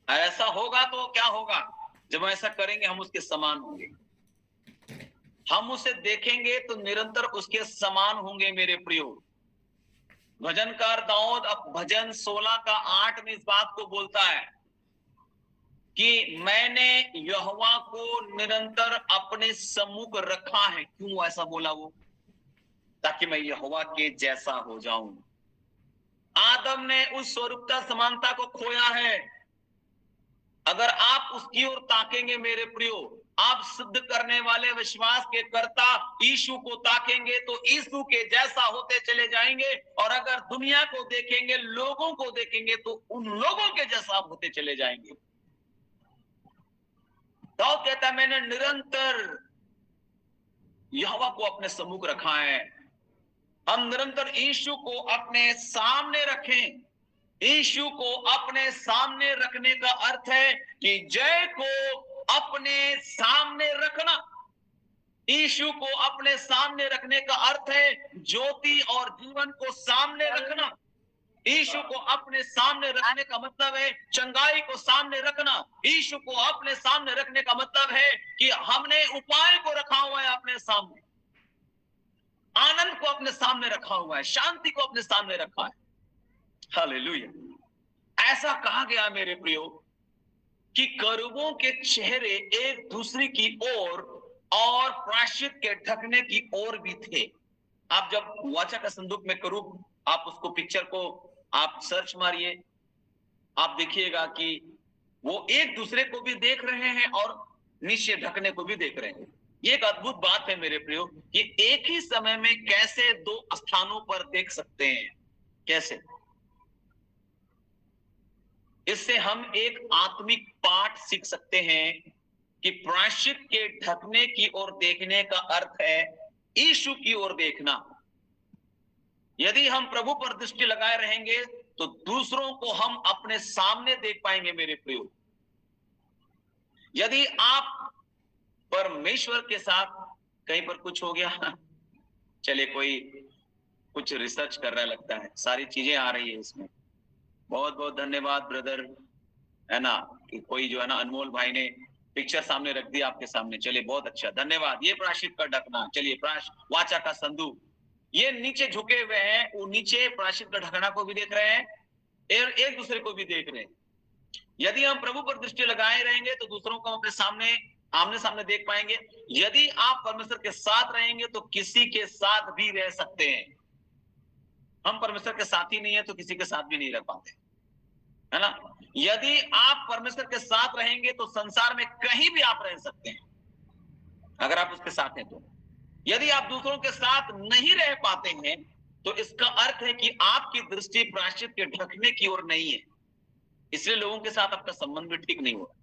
ऐसा होगा तो क्या होगा? जब ऐसा करेंगे हम उसके समान होंगे। हम उसे देखेंगे तो निरंतर उसके समान होंगे मेरे प्रियो। भजनकार दाऊद अब भजन 16 का 8 में इस बात को बोलता है कि मैंने यहोवा को निरंतर अपने सम्मुख रखा है। क्यों ऐसा बोला वो? ताकि मैं यहोवा के जैसा हो जाऊं। आदम ने उस स्वरूपता समानता को खोया है। अगर आप उसकी ओर ताकेंगे मेरे प्रियो, आप सिद्ध करने वाले विश्वास के कर्ता यीशु को ताकेंगे तो यीशु के जैसा होते चले जाएंगे। और अगर दुनिया को देखेंगे, लोगों को देखेंगे तो उन लोगों के जैसा आप होते चले जाएंगे। दाऊद कहता है मैंने निरंतर यहोवा को अपने सम्मुख रखा है। हम निरंतर यीशु को अपने सामने रखें। यीशु को अपने सामने रखने का अर्थ है कि जय को अपने सामने रखना। यीशु को अपने सामने रखने का अर्थ है ज्योति और जीवन को सामने रखना। यीशु को अपने सामने रखने का मतलब है चंगाई को सामने रखना। यीशु को अपने सामने रखने का मतलब है कि हमने उपाय को रखा हुआ है अपने सामने, आनंद को अपने सामने रखा हुआ है, शांति को अपने सामने रखा है। हालेलुया। ऐसा कहा गया मेरे प्रियो कि करूबों के चेहरे एक दूसरे की ओर और प्रायश्चित के ढकने की ओर भी थे। आप जब वाचा का संदूक में करूब, आप उसको पिक्चर को आप सर्च मारिए, आप देखिएगा कि वो एक दूसरे को भी देख रहे हैं और नीचे ढकने को भी देख रहे हैं। ये एक अद्भुत बात है मेरे प्रियो कि एक ही समय में कैसे दो स्थानों पर देख सकते हैं। कैसे? इससे हम एक आत्मिक पाठ सीख सकते हैं कि प्रायश्चित के ढकने की ओर देखने का अर्थ है यीशु की ओर देखना। यदि हम प्रभु पर दृष्टि लगाए रहेंगे तो दूसरों को हम अपने सामने देख पाएंगे मेरे प्रियो। यदि आप परमेश्वर के साथ, कहीं पर कुछ हो गया, चलिए कोई कुछ रिसर्च कर रहा लगता है, सारी चीजें आ रही है इसमें। बहुत बहुत धन्यवाद ब्रदर, है ना, कि कोई जो है ना अनमोल भाई ने पिक्चर सामने रख दी आपके सामने। चलिए बहुत अच्छा, धन्यवाद। ये प्रायश्चित का ढकना, चलिए वाचा का संदूक, ये नीचे झुके हुए हैं, वो नीचे प्रायश्चित का ढकना को भी देख रहे हैं और एक दूसरे को भी देख रहे हैं। यदि हम प्रभु पर दृष्टि लगाए रहेंगे तो दूसरों को अपने सामने आमने सामने देख पाएंगे। यदि आप परमेश्वर के साथ रहेंगे तो किसी के साथ भी रह सकते हैं। हम परमेश्वर के साथ ही नहीं है तो किसी के साथ भी नहीं रह पाते, है ना। यदि आप परमेश्वर के साथ रहेंगे तो संसार में कहीं भी आप रह सकते हैं, अगर आप उसके साथ हैं तो। यदि आप दूसरों के साथ नहीं रह पाते हैं तो इसका अर्थ है कि आपकी दृष्टि प्रायश्चित के ढकने की ओर नहीं है, इसलिए लोगों के साथ आपका संबंध भी ठीक नहीं हो।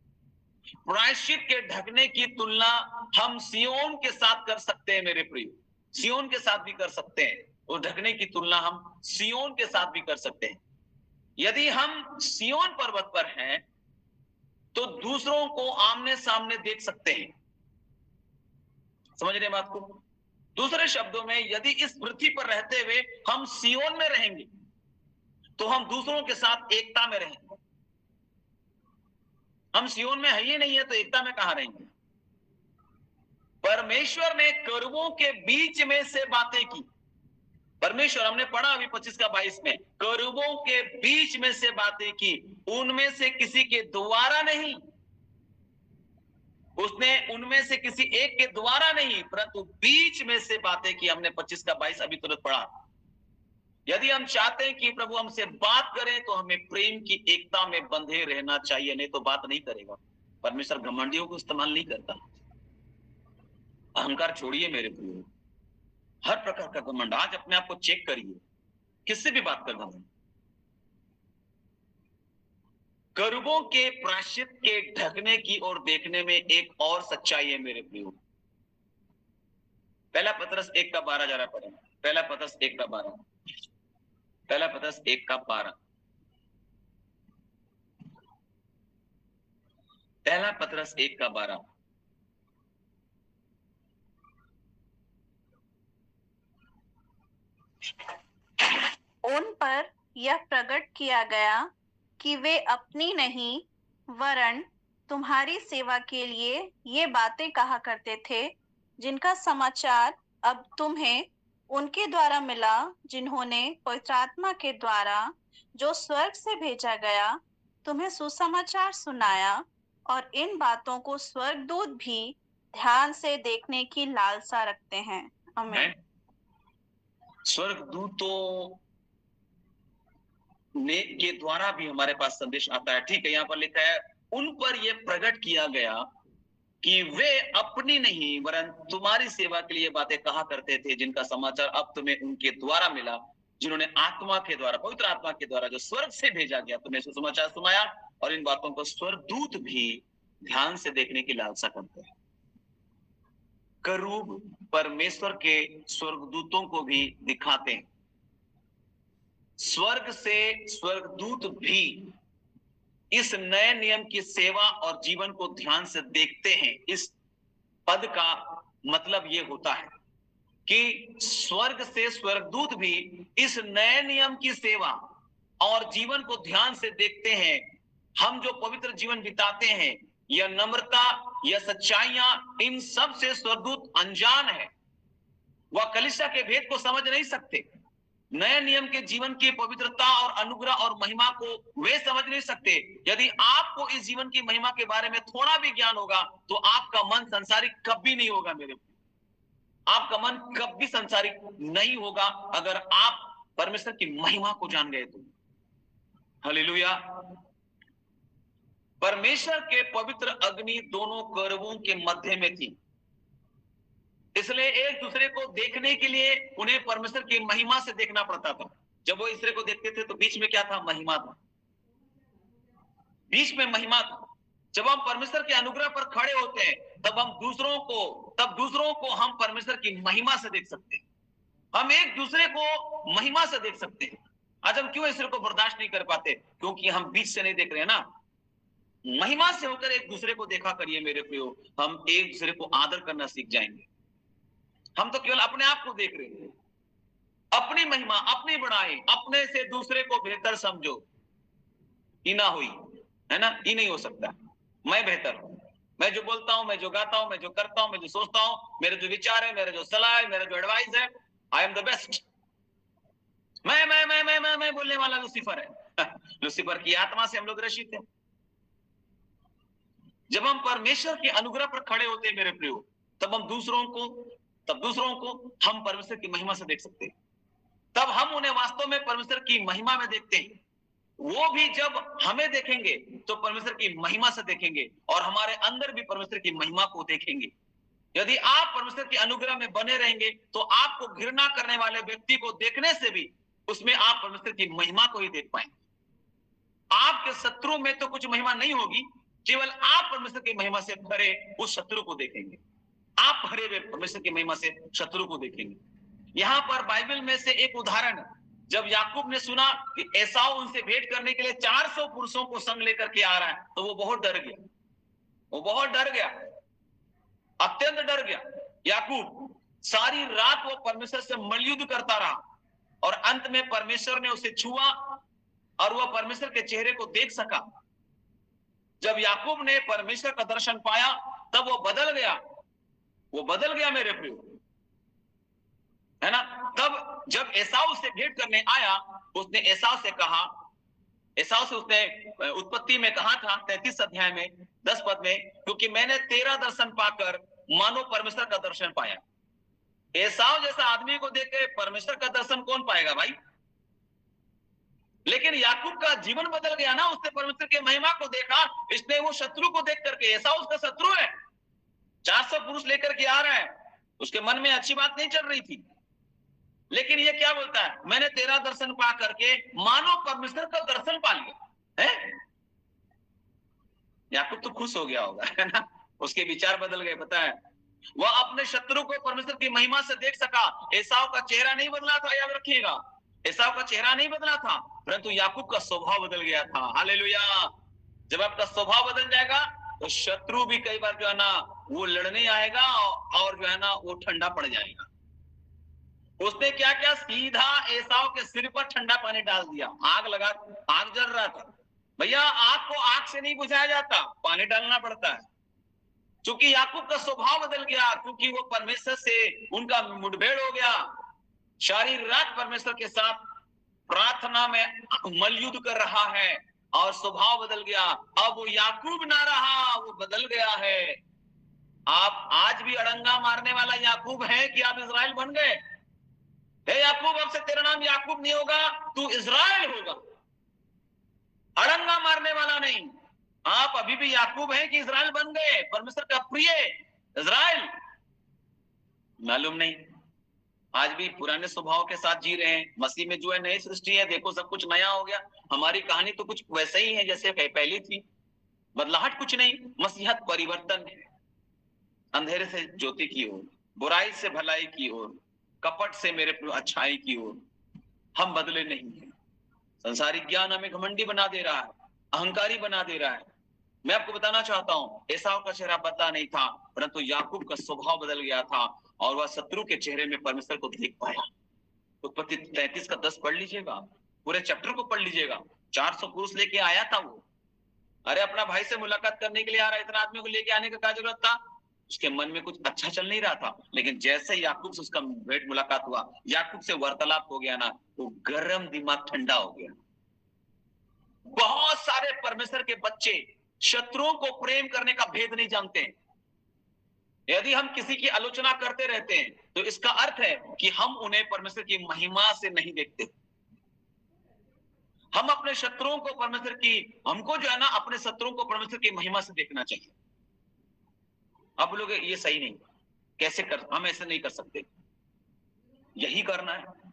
प्रायश्चित के ढकने की तुलना हम सियोन के साथ कर सकते हैं मेरे प्रिय, सियोन के साथ भी कर सकते हैं। और ढकने की तुलना हम सियोन के साथ भी कर सकते हैं। यदि हम सियोन पर्वत पर हैं तो दूसरों को आमने सामने देख सकते हैं। समझ रहे बात को? दूसरे शब्दों में, यदि इस पृथ्वी पर रहते हुए हम सियोन में रहेंगे तो हम दूसरों के साथ एकता में रहेंगे। हम सियोन में है ही नहीं है तो एकता में कहां रहेंगे? परमेश्वर ने करूबों के बीच में से बातें की। परमेश्वर, हमने पढ़ा अभी 25 का 22 में, करूबों के बीच में से बातें की, उनमें से किसी के द्वारा नहीं, उसने उनमें से किसी एक के द्वारा नहीं, परंतु बीच में से बातें की। हमने 25 का 22 अभी तुरंत पढ़ा। यदि हम चाहते हैं कि प्रभु हमसे बात करें तो हमें प्रेम की एकता में बंधे रहना चाहिए, नहीं तो बात नहीं करेगा। परमेश्वर घमंडियों को इस्तेमाल नहीं करता। अहंकार छोड़िए मेरे प्रियो, हर प्रकार का घमंड। आज अपने आप को चेक करिए, किससे भी बात कर घमंड। करूबों के प्रायश्चित के ढकने की ओर देखने में एक और सच्चाई है मेरे प्रियो। पहला पतरस 1 का 12 जरा पढ़ें। पहला पतरस 1 का 12, पहला पतरस 1 का 12, पहला पतरस 1 का 12। उन पर यह प्रकट किया गया कि वे अपनी नहीं वरन तुम्हारी सेवा के लिए ये बातें कहा करते थे, जिनका समाचार अब तुम्हें उनके द्वारा मिला, जिन्होंने पवित्र आत्मा के द्वारा जो स्वर्ग से भेजा गया तुम्हें सुसमाचार सुनाया, और इन बातों को स्वर्गदूत भी ध्यान से देखने की लालसा रखते हैं। आमीन। स्वर्गदूतों ने के द्वारा भी हमारे पास संदेश आता है। ठीक है, यहाँ पर लिखा है उन पर यह प्रकट किया गया कि वे अपनी नहीं वरन तुम्हारी सेवा के लिए बातें कहा करते थे, जिनका समाचार अब तुम्हें उनके द्वारा मिला, जिन्होंने आत्मा के द्वारा, पवित्र आत्मा के द्वारा जो स्वर्ग से भेजा गया तुम्हें सुसमाचार सुनाया, और इन बातों को स्वर्गदूत भी ध्यान से देखने की लालसा करते हैं। करूब परमेश्वर के स्वर्गदूतों को भी दिखाते हैं। स्वर्ग से स्वर्गदूत भी इस नए नियम की सेवा और जीवन को ध्यान से देखते हैं। इस पद का मतलब यह होता है कि स्वर्ग से स्वर्गदूत भी इस नए नियम की सेवा और जीवन को ध्यान से देखते हैं। हम जो पवित्र जीवन बिताते हैं, यह नम्रता, यह सच्चाइयां, इन सब से स्वर्गदूत अनजान है। वह कलीसिया के भेद को समझ नहीं सकते। नए नियम के जीवन की पवित्रता और अनुग्रह और महिमा को वे समझ नहीं सकते। यदि आपको इस जीवन की महिमा के बारे में थोड़ा भी ज्ञान होगा तो आपका मन संसारिक कभी नहीं होगा। मेरे आपका मन कभी संसारिक नहीं होगा अगर आप परमेश्वर की महिमा को जान गए तो। हालेलुया। परमेश्वर के पवित्र अग्नि दोनों करूबों के मध्य में थी, इसलिए एक दूसरे को देखने के लिए उन्हें परमेश्वर की महिमा से देखना पड़ता था। जब वो एक दूसरे को देखते थे तो बीच में क्या था? महिमा था। बीच में महिमा था। जब हम परमेश्वर के अनुग्रह पर खड़े होते हैं तब दूसरों को हम परमेश्वर की महिमा से देख सकते हैं। हम एक दूसरे को महिमा से देख सकते हैं। आज हम क्यों इसको बर्दाश्त नहीं कर पाते? क्योंकि हम बीच से नहीं देख रहे हैं ना। महिमा से होकर एक दूसरे को देखा करिए मेरे प्रियो, हम एक दूसरे को आदर करना सीख जाएंगे। हम तो केवल अपने आप को देख रहे हैं, अपनी महिमा, अपनी बड़ाई, अपने से दूसरे को बेहतर समझो। ये ना हुई है ना, ये नहीं हो सकता। मैं बेहतर हूं, मैं जो बोलता हूं, मैं जो गाता हूं, मैं जो करता हूं, मैं जो सोचता हूं, मेरे जो विचार है, मेरे जो सलाह है, मेरा जो एडवाइस है, आई एम द बेस्ट। मैं बोलने वाला लूसीफर है। लूसीफर की आत्मा से हम लोग रचित हैं। जब हम परमेश्वर के अनुग्रह पर खड़े होते हैं मेरे प्रियो, तब दूसरों को हम परमेश्वर की महिमा से देख सकते हैं। तब हम उन्हें वास्तव में परमेश्वर की महिमा में देखते हैं। वो भी जब हमें देखेंगे तो परमेश्वर की महिमा से देखेंगे और हमारे अंदर भी परमेश्वर की महिमा को देखेंगे। यदि आप परमेश्वर के अनुग्रह में बने रहेंगे तो आपको घृणा करने वाले व्यक्ति को देखने से भी उसमें आप परमेश्वर की महिमा को ही देख पाएंगे। आपके शत्रु में तो कुछ महिमा नहीं होगी, केवल आप परमेश्वर की महिमा से भरे उस शत्रु को देखेंगे। आप भरे हुए परमेश्वर की महिमा से शत्रु को देखेंगे। यहां पर बाइबल में से एक उदाहरण, जब याकूब ने सुना कि एसाव उनसे भेंट करने के लिए 400 पुरुषों को संग लेकर के आ रहा है तो वो बहुत डर गया, अत्यंत डर गया। याकूब सारी रात वो परमेश्वर से मल्लयुद्ध करता रहा और अंत में परमेश्वर ने उसे छुआ और वह परमेश्वर के चेहरे को देख सका। जब याकूब ने परमेश्वर का दर्शन पाया तब वो बदल गया मेरे प्रियो, है ना। तब जब एसाव से भेंट करने आया, उसने एसाव से उसने उत्पत्ति में कहा था 33 अध्याय में 10 पद में, क्योंकि मैंने तेरा दर्शन पाकर मानो परमेश्वर का दर्शन पाया। एसाव जैसा आदमी को देख के परमेश्वर का दर्शन कौन पाएगा भाई? लेकिन याकूब का जीवन बदल गया ना, उसने परमेश्वर की महिमा को देखा। इसने वो शत्रु को देख करके, एसाव उसका शत्रु है, 400 पुरुष लेकर के आ रहा है, उसके मन में अच्छी बात नहीं चल रही थी। लेकिन ये क्या बोलता है? मैंने तेरा दर्शन पा करके मानो परमेश्वर का दर्शन पा लिया है। याकूब तो खुश हो गया होगा, है ना। उसके विचार बदल गए, पता है। वह अपने शत्रु को परमेश्वर की महिमा से देख सका। एसाव का चेहरा नहीं बदला था, याद रखिएगा, एसाव का चेहरा नहीं बदला था, परंतु याकूब का स्वभाव बदल गया था। हालेलुया। जब आपका स्वभाव बदल जाएगा तो शत्रु भी कई बार जो है ना वो लड़ने आएगा और जो है ना वो ठंडा पड़ जाएगा। उसने क्या किया? सीधा एसाव के सिर पर ठंडा पानी डाल दिया। आग जल रहा था। भैया आग को आग से नहीं बुझाया जाता, पानी डालना पड़ता है। क्योंकि याकूब का स्वभाव बदल गया, क्योंकि वो परमेश्वर से उनका मुठभेड़ हो गया, सारी रात परमेश्वर के साथ प्रार्थना में मल्लयुद्ध कर रहा है और स्वभाव बदल गया। अब वो याकूब ना रहा, वो बदल गया है। आप आज भी अड़ंगा मारने वाला याकूब है कि आप इज़राइल बन गए? हे याकूब, अब से तेरा नाम याकूब नहीं होगा, तू इज़राइल होगा। अड़ंगा मारने वाला नहीं। आप अभी भी याकूब हैं कि इज़राइल बन गए, परमेश्वर का प्रिय इज़राइल? मालूम नहीं। आज भी पुराने स्वभाव के साथ जी रहे हैं। मसीह में जो है नई सृष्टि है, देखो सब कुछ नया हो गया। हमारी कहानी तो कुछ वैसे ही है जैसे पहली थी, बदलाहट कुछ नहीं। मसीहत परिवर्तन है, अंधेरे से ज्योति की ओर, बुराई से भलाई की ओर, कपट से मेरे अच्छाई की ओर। हम बदले नहीं हैं। संसारिक ज्ञान हमें घमंडी बना दे रहा है, अहंकारी बना दे रहा है। मैं आपको बताना चाहता हूं, एसाव का चेहरा बदला नहीं था, परंतु याकूब का स्वभाव बदल गया था और वह शत्रु के चेहरे में परमेश्वर को देख पाया। उत्पत्ति 33 का 10 पढ़ लीजिएगा, पूरे चैप्टर को पढ़ लीजिएगा। 400 पुरुष लेके आया था वो। अरे अपना भाई से मुलाकात करने के लिए आ रहा, इतना आदमी को लेके आने का क्या जरूरत था? उसके मन में कुछ अच्छा चल नहीं रहा था, लेकिन जैसे याकूब से उसका भेंट मुलाकात हुआ, याकूब से वार्तालाप हो गया ना, वो गर्म दिमाग ठंडा हो गया। बहुत सारे परमेश्वर के बच्चे शत्रुओं को प्रेम करने का भेद नहीं जानते। यदि हम किसी की आलोचना करते रहते हैं तो इसका अर्थ है कि हम उन्हें परमेश्वर की महिमा से नहीं देखते। हम अपने शत्रुओं को परमेश्वर की, हमको जो है ना अपने शत्रुओं को परमेश्वर की महिमा से देखना चाहिए। अब लोग ये सही नहीं, कैसे कर, हम ऐसे नहीं कर सकते, यही करना है।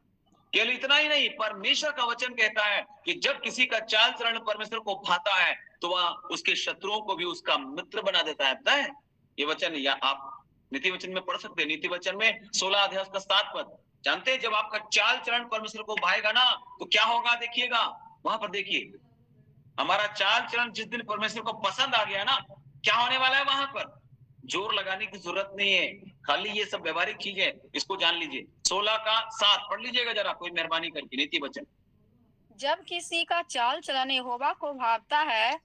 केवल इतना ही नहीं, परमेश्वर का वचन कहता है कि जब किसी का चाल चलन परमेश्वर को भाता है तो वह उसके शत्रुओं को भी उसका मित्र बना देता है। पता है ये वचन, या आप नीति वचन में पढ़ सकते हैं। नीति वचन में 16 अध्याय का 7 पद। जानते हैं जब आपका चाल चलन परमेश्वर को भाएगा ना तो क्या होगा? देखिएगा वहां पर, देखिए हमारा चाल चलन जिस दिन परमेश्वर को पसंद आ गया ना, क्या होने वाला है? वहां पर जोर लगाने की जरूरत नहीं है, खाली ये सब व्यवहारिक चीजें, इसको जान लीजिए। 16 का 7 पढ़ लीजिएगा जरा, कोई मेहरबानी करके, नीति वचन। जब किसी का चाल चलन यहोवा को भावता है,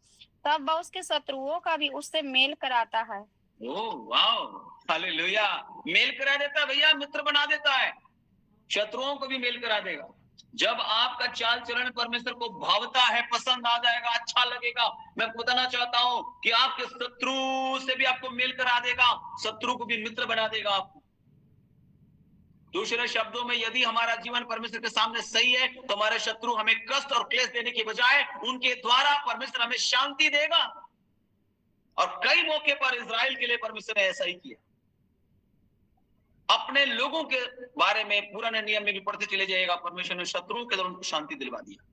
तब वह उसके शत्रुओं का भी उससे मेल कराता है। ओह वाह, हालेलुया। मेल करा देता है भैया, मित्र बना देता है, शत्रुओं को भी मेल करा देगा। जब आपका चाल चलन परमेश्वर को भावता है, पसंद आ जाएगा, अच्छा लगेगा, मैं बताना चाहता हूं कि आपके शत्रु से भी आपको मेल करा देगा, शत्रु को भी मित्र बना देगा आपको। दूसरे शब्दों में, यदि हमारा जीवन परमेश्वर के सामने सही है तो हमारे शत्रु हमें कष्ट और क्लेश देने के बजाय उनके द्वारा परमेश्वर हमें शांति देगा। और कई मौके पर इज़राइल के लिए परमेश्वर ने ऐसा ही किया। अपने लोगों के बारे में पुराने नियम में भी पढ़ते चले जाएगा, परमेश्वर ने शत्रुओं के द्वारा उनको शांति दिलवा दिया।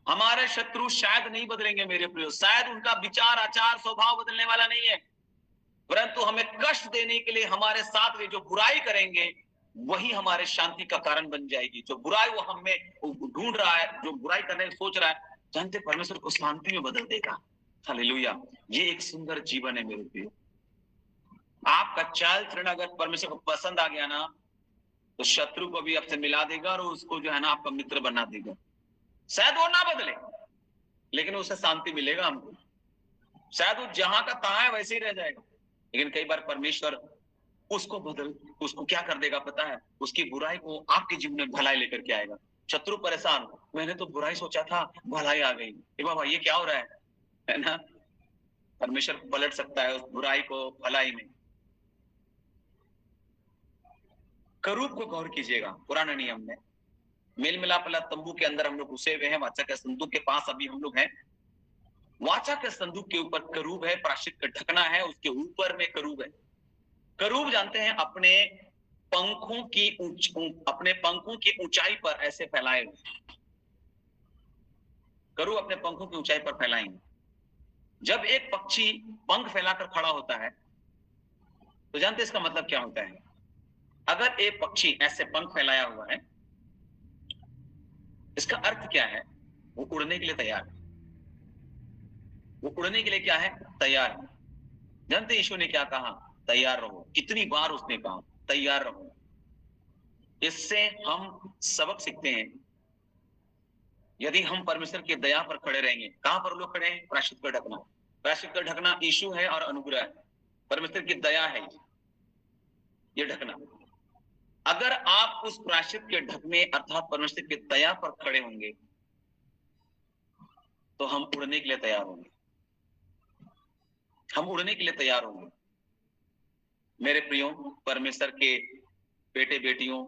हमारे शत्रु शायद नहीं बदलेंगे मेरे प्रियो, शायद उनका विचार आचार स्वभाव बदलने वाला नहीं है, परंतु हमें कष्ट देने के लिए हमारे साथ वे जो बुराई करेंगे वही हमारे शांति का कारण बन जाएगी। जो बुराई वो हमें ढूंढ रहा है, जो बुराई करने की सोच रहा है, जानते परमेश्वर को शांति में बदल देगा। हालेलुया। ये एक सुंदर जीवन है मेरे प्रियो। आपका चाल चलन अगर परमेश्वर को पसंद आ गया ना तो शत्रु को भी आपसे मिला देगा और उसको जो है ना आपका मित्र बना देगा। शायद वो ना बदले, लेकिन उसे शांति मिलेगा हमको। शायद वो जहां का तहां है वैसे ही रह जाएगा, लेकिन कई बार परमेश्वर उसको क्या कर देगा पता है? उसकी बुराई को आपके जीवन में भलाई लेकर के आएगा। शत्रु परेशान, मैंने तो बुराई सोचा था, भलाई आ गई। बाबा ये क्या हो रहा है ना? परमेश्वर पलट सकता है उस बुराई को भलाई में। करूब को गौर कीजिएगा, पुराने नियम में मेल मिलाप वाला तंबू के अंदर हम लोग घुसे हुए हैं, वाचा के संदूक के पास अभी हम लोग हैं। वाचा के संदूक के ऊपर करूब है, प्रायश्चित का ढकना है, उसके ऊपर में करूब है। करूब जानते हैं अपने पंखों की ऊंचाई पर ऐसे फैलाए हुए। करूब अपने पंखों की ऊंचाई पर फैलाएंगे। जब एक पक्षी पंख फैलाकर खड़ा होता है तो जानते इसका मतलब क्या होता है? अगर एक पक्षी ऐसे पंख फैलाया हुआ है, इसका अर्थ क्या है? वो उड़ने के लिए तैयार है। वो उड़ने के लिए क्या है? तैयार है। जानते यीशु ने क्या कहा? तैयार रहो। कितनी बार उसने कहा तैयार रहो। इससे हम सबक सीखते हैं। यदि हम परमेश्वर की दया पर खड़े रहेंगे, कहां पर लोग खड़े हैं? प्रायश्चित का ढकना। प्रायश्चित का ढकना यीशु है और अनुग्रह है, परमेश्वर की दया है ये ढकना। अगर आप उस प्रायश्चित के ढकने अर्थात परमेश्वर की दया पर खड़े होंगे तो हम उड़ने के लिए तैयार होंगे, हम उड़ने के लिए तैयार होंगे। मेरे प्रियो, परमेश्वर के बेटे बेटियों,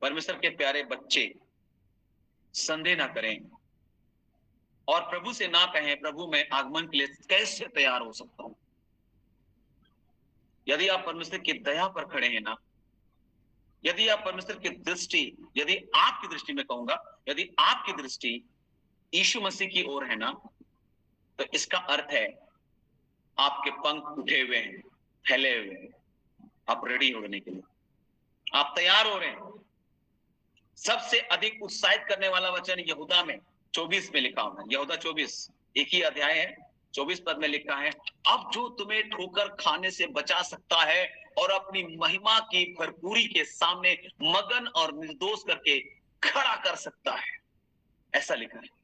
परमेश्वर के प्यारे बच्चे, संदेह ना करें और प्रभु से ना कहें प्रभु मैं आगमन के लिए कैसे तैयार हो सकता हूं। यदि आप परमेश्वर की दया पर खड़े हैं ना, यदि आप परमेश्वर की दृष्टि, यदि आपकी दृष्टि में कहूंगा, यदि आपकी दृष्टि यीशु मसीह की ओर है ना, तो इसका अर्थ है आपके पंख उठे हुए हैं, फैले हुए हैं, आप रेडी होने के लिए, आप तैयार हो रहे हैं। सबसे अधिक उत्साहित करने वाला वचन यहूदा में 24 में लिखा हुआ है। यहूदा 24 एक ही अध्याय है, 24 पद में लिखा है, अब जो तुम्हें ठोकर खाने से बचा सकता है और अपनी महिमा की भरपूरी के सामने मगन और निर्दोष करके खड़ा कर सकता है, ऐसा लिखा है।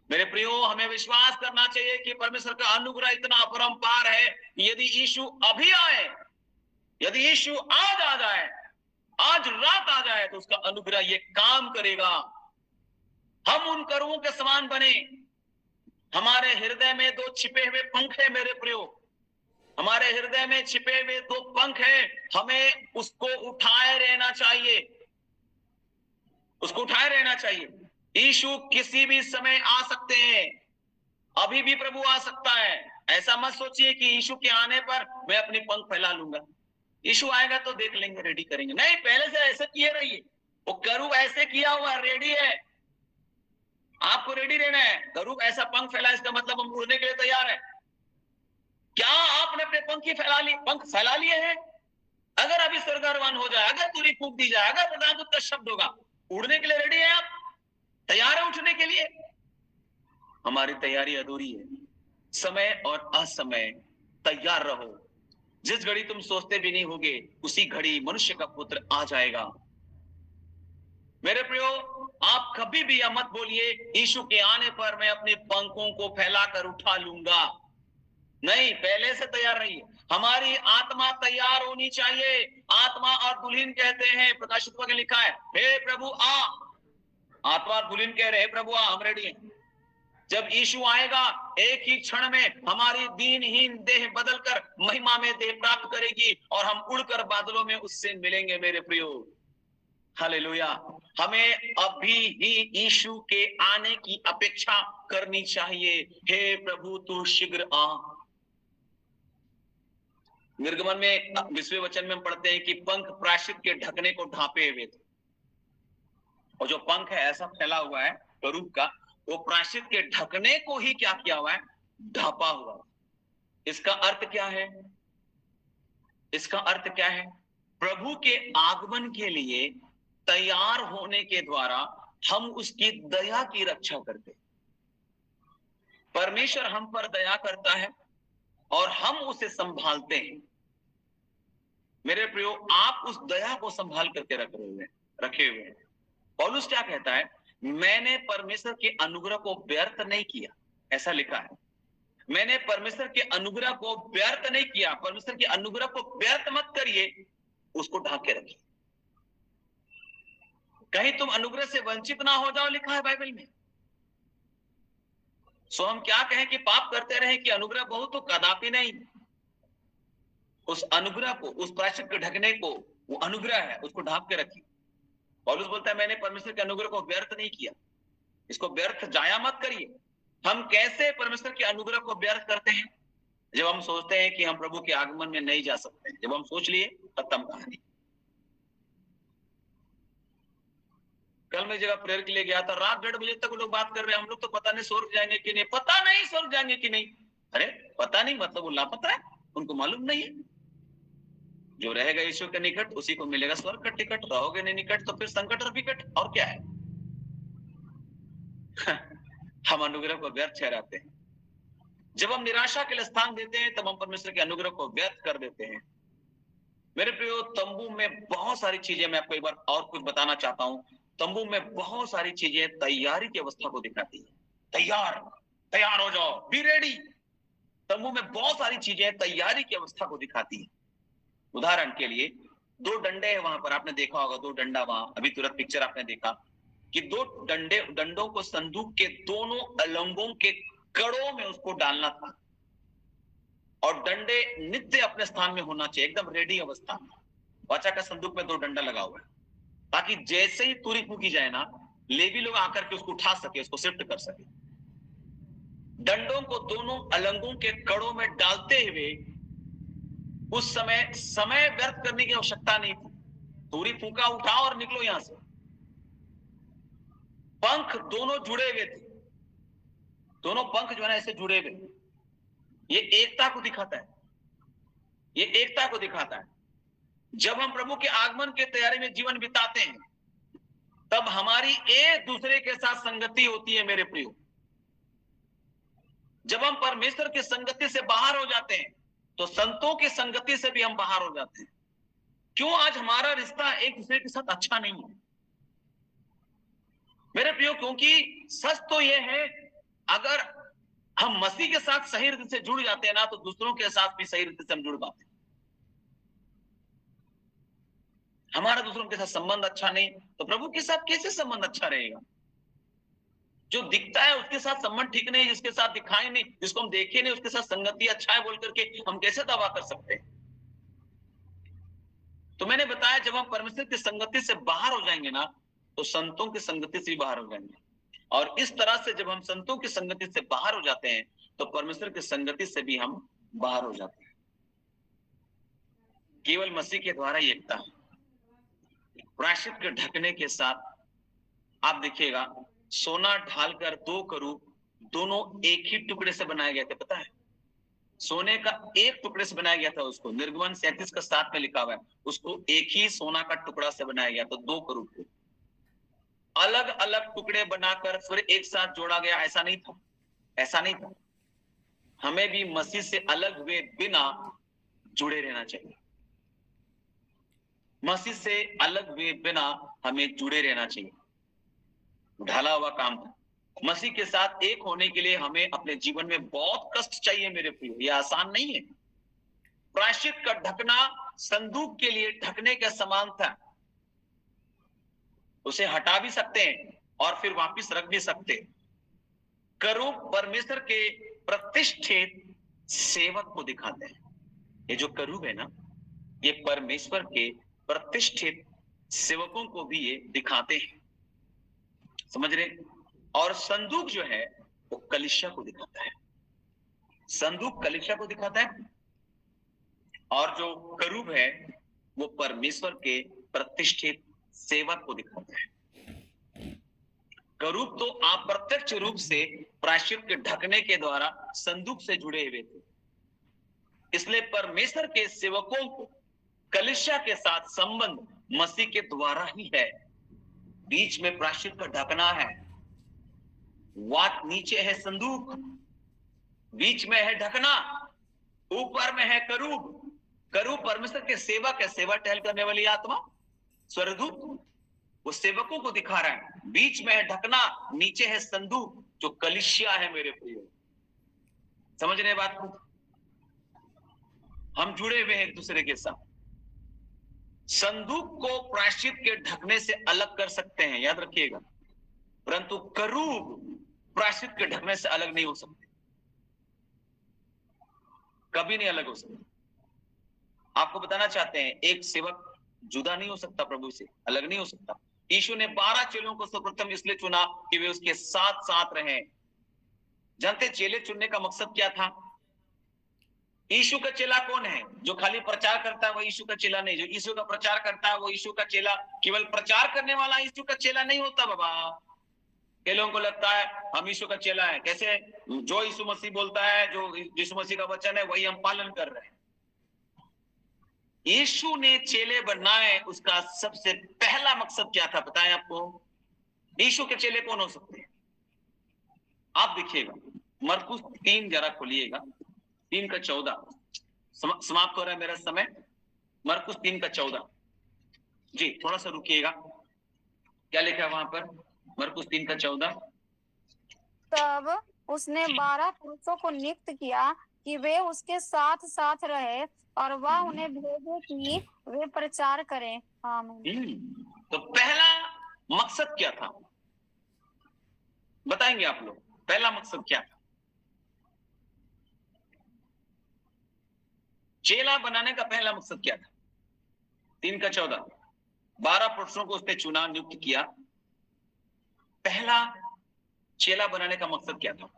मेरे प्रियो, हमें विश्वास करना चाहिए कि परमेश्वर का अनुग्रह इतना अपरंपार है, यदि यीशु अभी आए, यदि यीशु आज आ जाए, आज रात आ जाए, तो उसका अनुग्रह ये काम करेगा। हम उन करुओं के समान बने। हमारे हृदय में 2 छिपे हुए पंख है मेरे प्रियो, हमारे हृदय में छिपे हुए 2 पंख है, हमें उसको उठाए रहना चाहिए, उसको उठाए रहना चाहिए। यीशु किसी भी समय आ सकते हैं, अभी भी प्रभु आ सकता है। ऐसा मत सोचिए कि यीशु के आने पर मैं अपने पंख फैला लूंगा, यीशु आएगा तो देख लेंगे, रेडी करेंगे। नहीं, पहले से ऐसे किए रहिए। वो करूब ऐसे किया हुआ रेडी है, आपको रेडी रहना है। करूब ऐसा पंख फैला, इसका मतलब हम उड़ने के लिए तैयार है। क्या आपने अपने पंख फैला लिए हैं? अगर अभी स्वर्गारोहण हो जाए, अगर तुरही फूंक दी जाए, अगर प्रधानदूत का शब्द होगा, उड़ने के लिए रेडी है आप? तैयार है उठने के लिए? हमारी तैयारी अधूरी है। समय और असमय तैयार रहो। जिस घड़ी तुम सोचते भी नहीं होगे, उसी घड़ी मनुष्य का पुत्र आ जाएगा। मेरे प्रियो, आप कभी भी यह मत बोलिए यीशु के आने पर मैं अपने पंखों को फैलाकर उठा लूंगा। नहीं, पहले से तैयार रहिए। हमारी आत्मा तैयार होनी चाहिए। आत्मा और दुल्हन कहते हैं, प्रकाशित में लिखा है, हे प्रभु आ। आत्मा और दुल्हन कह रहे हैं, प्रभु आ, हम रेडी हैं। जब यीशु आएगा, एक ही क्षण में हमारी दीनहीन देह बदलकर महिमा में देह प्राप्त करेगी और हम उड़कर बादलों में उससे मिलेंगे। मेरे प्रियो, हालेलुया। हमें अभी ही यीशु के आने की अपेक्षा करनी चाहिए। हे प्रभु तू शीघ्र आ। निर्गमन में 20वें वचन में हम पढ़ते हैं कि पंख प्रायश्चित के ढकने को ढांपे हुए थे, और जो पंख है ऐसा फैला हुआ है करूब का, वो प्रायश्चित के ढकने को ही क्या किया हुआ है? ढांपा हुआ। इसका अर्थ क्या है? इसका अर्थ क्या है? प्रभु के आगमन के लिए तैयार होने के द्वारा हम उसकी दया की रक्षा करते हैं। परमेश्वर हम पर दया करता है और हम उसे संभालते हैं। मेरे प्रियो, आप उस दया को संभाल करके रखे हुए हैं। पौलुस क्या कहता है? मैंने परमेश्वर के अनुग्रह को व्यर्थ नहीं किया, ऐसा लिखा है। मैंने परमेश्वर के अनुग्रह को व्यर्थ नहीं किया। परमेश्वर के अनुग्रह को व्यर्थ मत करिए, उसको ढांक के रखिए, कहीं तुम अनुग्रह से वंचित ना हो जाओ, लिखा है बाइबल में। सो हम क्या कहें कि पाप करते रहे कि अनुग्रह बहुत? तो कदापि नहीं। उस अनुग्रह को, उस प्रायश्चित के ढकने को, वो अनुग्रह है, उसको ढांक के रखिए। पौलुस बोलता है मैंने परमेश्वर के अनुग्रह को व्यर्थ नहीं किया, इसको व्यर्थ जाया मत करिए। हम कैसे परमेश्वर के अनुग्रह को व्यर्थ करते हैं? जब हम सोचते हैं कि हम प्रभु के आगमन में नहीं जा सकते, जब हम सोच लिए, खत्म कहानी। कल मैं जगह प्रेयर के लिए गया था, रात 1:30 बजे तक लोग बात कर रहे हैं, हम लोग तो पता नहीं स्वर्ग जाएंगे कि नहीं, पता नहीं स्वर्ग जाएंगे कि नहीं। अरे पता नहीं मतलब वो लापता है, उनको मालूम नहीं है। जो रहेगा यीशु के निकट उसी को मिलेगा स्वर्ग का टिकट, रहोगे नहीं निकट तो फिर संकट और विकट, और क्या है। हम अनुग्रह को व्यर्थ ठहराते हैं। जब हम निराशा के लिए स्थान देते हैं, तब हम परमेश्वर के अनुग्रह को व्यर्थ कर देते हैं। मेरे प्रियो, तंबू में बहुत सारी चीजें, मैं आपको एक बार और कुछ बताना चाहता हूं। तंबू में बहुत सारी चीजें तैयारी की अवस्था को दिखाती है। तैयार हो जाओ, बी रेडी। तंबू में बहुत सारी चीजें तैयारी की अवस्था को दिखाती है। उदाहरण के लिए 2 डंडे हैं वहां पर, आपने देखा होगा 2 डंडा, वहां अभी तुरंत पिक्चर आपने देखा कि 2 डंडों को संदूक के दोनों अलंगों के कड़ों में उसको डालना था, और डंडे नित्य अपने स्थान में होना चाहिए, एकदम रेडी अवस्था में। वाचा का संदूक में 2 डंडा लगा हुआ है, ताकि जैसे ही तुरी फूकी जाए ना, लेवी लोग आकर के उसको उठा सके, उसको शिफ्ट कर सके। डंडों को दोनों अलंगों के कड़ों में डालते हुए उस समय व्यर्थ करने की आवश्यकता नहीं थी। तुरी फूका, उठाओ और निकलो यहां से। पंख दोनों जुड़े हुए थे, दोनों पंख जो है ना ऐसे जुड़े हुए, ये एकता को दिखाता है, ये एकता को दिखाता है। जब हम प्रभु के आगमन के तैयारी में जीवन बिताते हैं, तब हमारी एक दूसरे के साथ संगति होती है मेरे प्रियो। जब हम परमेश्वर की संगति से बाहर हो जाते हैं, तो संतों की संगति से भी हम बाहर हो जाते हैं। क्यों आज हमारा रिश्ता एक दूसरे के साथ अच्छा नहीं है मेरे प्रियो? क्योंकि सच तो यह है, अगर हम मसीह के साथ सही रीति से जुड़ जाते हैं ना, तो दूसरों के साथ भी सही रीति से हम जुड़ पाते हैं। हमारा दूसरों के साथ संबंध अच्छा नहीं, तो प्रभु के साथ कैसे संबंध अच्छा रहेगा? जो दिखता है उसके साथ संबंध ठीक नहीं, जिसके साथ दिखाई नहीं, जिसको हम देखे नहीं, उसके साथ संगति अच्छा है बोल करके हम कैसे दावा कर सकते हैं? तो मैंने बताया, जब हम परमेश्वर की संगति से बाहर हो जाएंगे ना, तो संतों की संगति से भी बाहर हो जाएंगे। और इस तरह से जब हम संतों की संगति से बाहर हो जाते हैं, तो परमेश्वर की संगति से भी हम बाहर हो जाते हैं। केवल मसीह के द्वारा ही एकता है। प्रायश्चित के ढकने के साथ आप देखिएगा, सोना ढालकर 2 करूब दोनों एक ही टुकड़े से बनाए गए थे। पता है, सोने का एक टुकड़े से बनाया गया था। उसको निर्गमन 37 का 7 में लिखा हुआ है, उसको एक ही सोना का टुकड़ा से बनाया गया था। 2 करूब को अलग अलग टुकड़े बनाकर फिर एक साथ जोड़ा गया, ऐसा नहीं था, ऐसा नहीं था। हमें भी मसीह से अलग हुए बिना जुड़े रहना चाहिए। मसीह से अलग हुए बिना हमें जुड़े रहना चाहिए। ढाला हुआ काम था। मसीह के साथ एक होने के लिए हमें अपने जीवन में बहुत कष्ट चाहिए मेरे प्रियो, यह आसान नहीं है। प्रायश्चित का ढकना संदूक के लिए ढकने के समान था। उसे हटा भी सकते हैं और फिर वापस रख भी सकते। करूब परमेश्वर के प्रतिष्ठित सेवक को दिखाते हैं। ये जो करूब है ना, ये परमेश्वर के प्रतिष्ठित सेवकों को भी ये दिखाते हैं, समझ रहे? और संदूक जो है वो कलीसिया को दिखाता है। संदूक कलीसिया को दिखाता है, और जो करूब है वो परमेश्वर के प्रतिष्ठित सेवक को दिखाता है। करूब तो अप्रत्यक्ष रूप से प्रायश्चित के ढकने के द्वारा संदूक से जुड़े हुए थे, इसलिए परमेश्वर के सेवकों को कलीसिया के साथ संबंध मसीह के द्वारा ही है। बीच में प्रायश्चित का ढकना है, वाट नीचे है संदूक, बीच में है ढकना, ऊपर में है करूब। करूब परमेश्वर के सेवक है, सेवा टहल करने वाली आत्मा, स्वर्गदूत, वो सेवकों को दिखा रहा है। बीच में है ढकना, नीचे है संदूक, जो कलीसिया है मेरे प्रियो। समझ रहे बात को? हम जुड़े हुए हैं एक दूसरे के साथ। संदूक को प्रायश्चित के ढकने से अलग कर सकते हैं, याद रखिएगा, परंतु करूब प्रायश्चित के ढकने से अलग नहीं हो सकते, कभी नहीं अलग हो सकते। आपको बताना चाहते हैं, एक सेवक जुदा नहीं हो सकता, प्रभु से अलग नहीं हो सकता। यीशु ने 12 चेलों को सर्वप्रथम इसलिए चुना कि वे उसके साथ साथ रहें। जानते चेले चुनने का मकसद क्या था? यीशु का चेला कौन है? जो खाली प्रचार करता है वो यीशु का चेला नहीं। जो यीशु का प्रचार करता है वो यीशु का चेला। केवल प्रचार करने वाला यीशु का चेला नहीं होता बाबा। कई लोगों को लगता है हम यीशु का चेला है। कैसे? जो यीशु मसीह बोलता है, जो यीशु मसीह का वचन है, वही हम पालन कर रहे हैं। यीशु ने चेले बनाए, उसका सबसे पहला मकसद क्या था पता है आपको? यीशु के चेले कौन हो सकते हैं? आप देखिएगा, मरकुस 3 जरा खोलिएगा, 3 का 14। समाप्त हो रहा है मेरा समय। मरकुस 3 का 14 जी, थोड़ा सा रुकिएगा। क्या लिखा है वहां पर? मरकुस 3 का 14। तब उसने 12 पुरुषों को नियुक्त किया कि वे उसके साथ साथ रहे और वह उन्हें भेजे कि वे प्रचार करें। आमीन। तो पहला मकसद क्या था, बताएंगे आप लोग? पहला मकसद क्या था? चेला बनाने का पहला मकसद क्या था? 3:14, 12 पुरुषों को उसने चुना, नियुक्त किया। पहला चेला बनाने का मकसद क्या था?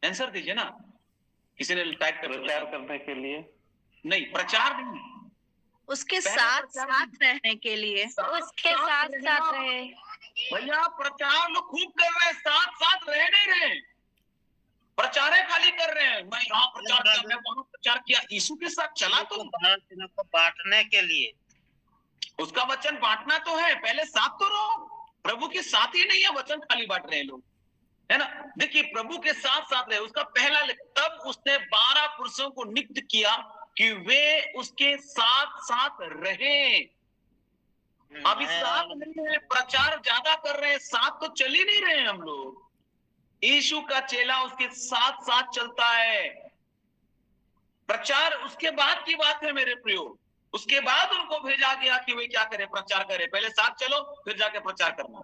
आंसर दीजिए ना, किसी ने टाइप कर, प्रचार करने के लिए नहीं, प्रचार नहीं, उसके साथ साथ रहने के लिए। उसके साथ साथ रहे। भैया प्रचार लोग खूब कर रहे हैं, साथ साथ रह नहीं रहे, प्रचार खाली कर रहे हैं। मैं यहाँ प्रचार किया, मैं वहां प्रचार किया। यीशु के साथ चला तो बांटने के लिए, उसका वचन बांटना तो है, पहले साथ तो रहो। प्रभु के साथ ही नहीं है, वचन खाली बांट रहे हैं लोग, है ना। देखिए, प्रभु के साथ साथ रहे, उसका पहला, तब उसने 12 पुरुषों को नियुक्त किया कि वे उसके साथ साथ रहे। अभी साथ नहीं है, प्रचार ज्यादा कर रहे हैं, साथ तो चल ही नहीं रहे हैं हम लोग। यीशु का चेला उसके साथ साथ चलता है। प्रचार उसके बाद की बात है मेरे प्रियो, उसके बाद उनको भेजा गया कि वे क्या करें, प्रचार करें। पहले साथ चलो, फिर जाके प्रचार करना।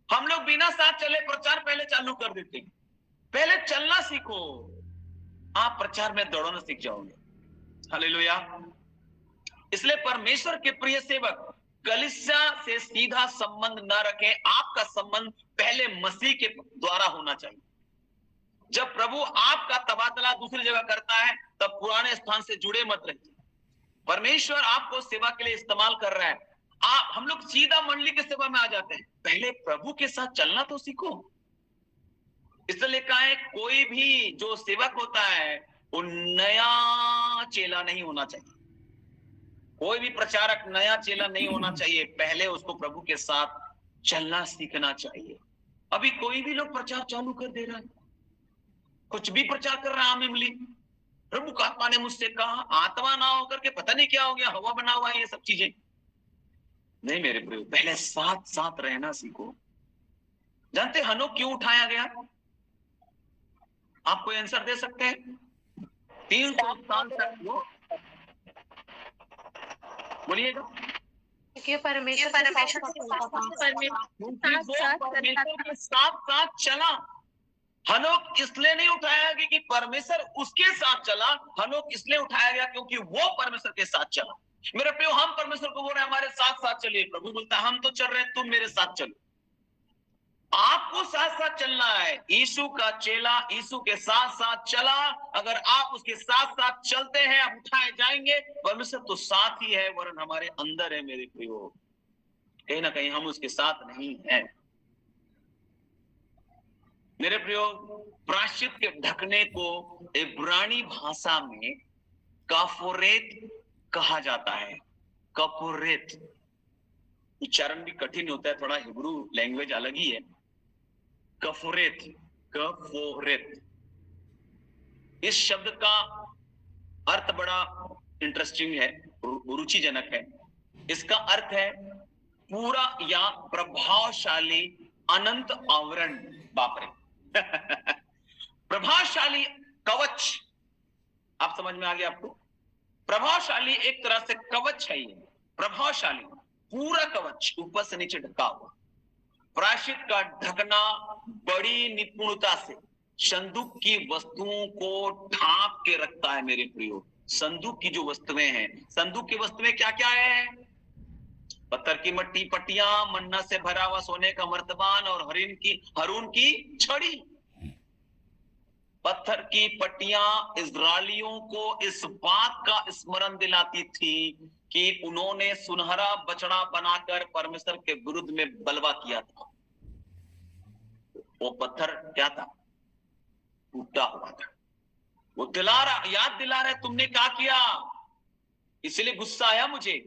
हम लोग बिना साथ चले प्रचार पहले चालू कर देते। पहले चलना सीखो, आप प्रचार में दौड़ना सीख जाओगे। हालेलुया। इसलिए परमेश्वर के प्रिय सेवक, कलीसिया से सीधा संबंध न रखें। आपका संबंध पहले मसीह के द्वारा होना चाहिए। जब प्रभु आपका तबादला दूसरी जगह करता है, तब पुराने स्थान से जुड़े मत रहिए। परमेश्वर आपको सेवा के लिए इस्तेमाल कर रहा है, हम लोग सीधा मंडली की सेवा में आ जाते हैं। पहले प्रभु के साथ चलना तो सीखो। इसलिए कहा है, कोई भी जो सेवक होता है वो नया चेला नहीं होना चाहिए। कोई भी प्रचारक नया चेला नहीं होना चाहिए, पहले उसको प्रभु के साथ चलना सीखना चाहिए। अभी कोई भी लोग प्रचार चालू कर दे रहा है, कुछ भी प्रचार कर रहा है। आम इमली, प्रभु का आत्मा ने मुझसे कहा, आत्मा ना होकर के पता नहीं क्या हो गया, हवा बना हुआ है, ये सब चीजें नहीं मेरे प्रिय। पहले साथ साथ रहना सीखो। जानते हनोक क्यों उठाया गया? आप कोई आंसर दे सकते हैं? 300 साल तक वो, बोलिएगा। क्योंकि परमेश्वर के साथ साथ चला। हनोक इसलिए नहीं उठाया गया कि परमेश्वर उसके साथ चला, हनोक इसलिए उठाया गया क्योंकि वो परमेश्वर के साथ चला। मेरे प्रियो, हम परमेश्वर को बोल रहे हैं हमारे साथ साथ चलिए, प्रभु बोलता है हम तो चल रहे हैं, तुम मेरे साथ चलो। आपको साथ साथ चलना है। यीशु का चेला यीशु के साथ साथ चला। अगर आप उसके साथ साथ चलते हैं, आप उठाए जाएंगे। परमेश्वर तो साथ ही है, वरन हमारे अंदर है मेरे प्रियो। कहीं ना कहीं हम उसके साथ नहीं हैं। मेरे प्रियो, प्रायश्चित के ढकने को इब्रानी भाषा में काफोरेत कहा जाता है। कफोरेत उच्चारण भी कठिन होता है थोड़ा, हिब्रू लैंग्वेज अलग ही है। कफोरेत, कफोरेत, इस शब्द का अर्थ बड़ा इंटरेस्टिंग है, रुचिजनक है। इसका अर्थ है पूरा या प्रभावशाली अनंत आवरण। बाप रे प्रभावशाली कवच, आप समझ में आ गया आपको? प्रभावशाली एक तरह से कवच है ये, प्रभावशाली पूरा कवच ऊपर से नीचे ढका हुआ। प्रायश्चित का ढकना बड़ी निपुणता से संदूक की वस्तुओं को ढांप के रखता है मेरे प्रियो। संदूक की जो वस्तुएं हैं, संदूक की वस्तुएं क्या क्या है? पत्थर की मट्टी पट्टियां, मन्ना से भरा हुआ सोने का मर्तबान और हरून की छड़ी। पत्थर की पट्टियां इस्राएलियों को इस बात का स्मरण दिलाती थी कि उन्होंने सुनहरा बछड़ा बनाकर परमेश्वर के विरुद्ध में बलवा किया था। वो पत्थर क्या था? टूटा हुआ था। वो याद दिला रहा है, तुमने क्या किया, इसलिए गुस्सा आया मुझे।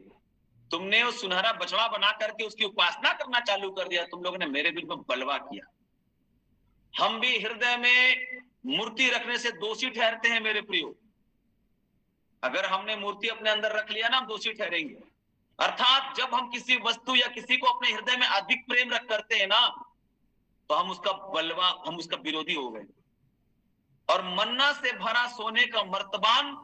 तुमने वो सुनहरा बछड़ा बना करके उसकी उपासना करना चालू कर दिया। तुम लोगों ने मेरे विरुद्ध में बलवा किया। हम भी हृदय में मूर्ति रखने से दोषी ठहरते हैं मेरे प्रियो। अगर हमने मूर्ति अपने अंदर रख लिया ना, हम दोषी ठहरेंगे। अर्थात जब हम किसी वस्तु या किसी को अपने हृदय में अधिक प्रेम रख करते हैं ना, तो हम उसका विरोधी हो गए। और मन्ना से भरा सोने का मर्तबान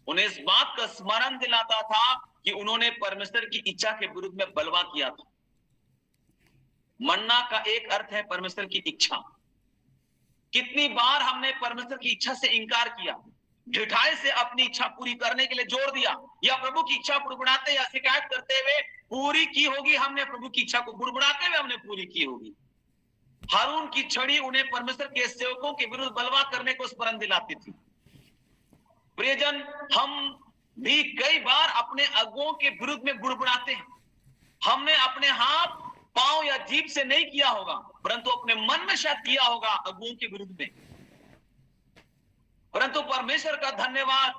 उन्हें इस बात का स्मरण दिलाता था कि उन्होंने परमेश्वर की इच्छा के विरुद्ध में बलवा किया था। मन्ना का एक अर्थ है परमेश्वर की इच्छा। कितनी बार हमने परमेश्वर की इच्छा से इंकार किया, ढिठाई से अपनी इच्छा पूरी करने के लिए जोर दिया, या प्रभु की इच्छा बुड़बुड़ाते या शिकायत करते हुए पूरी की होगी हमने, प्रभु की इच्छा को बुड़बुड़ाते हुए हमने पूरी की होगी। हारून की छड़ी उन्हें परमेश्वर के सेवकों के विरुद्ध बलवा करने को स्मरण दिलाती थी। प्रियजन, हम भी कई बार अपने अगुओं के विरुद्ध में बुड़बुड़ाते हैं। हमने अपने हाथ, पांव या जीभ से नहीं किया होगा, परंतु अपने मन में शायद किया होगा अगुओं के विरुद्ध में। परंतु परमेश्वर का धन्यवाद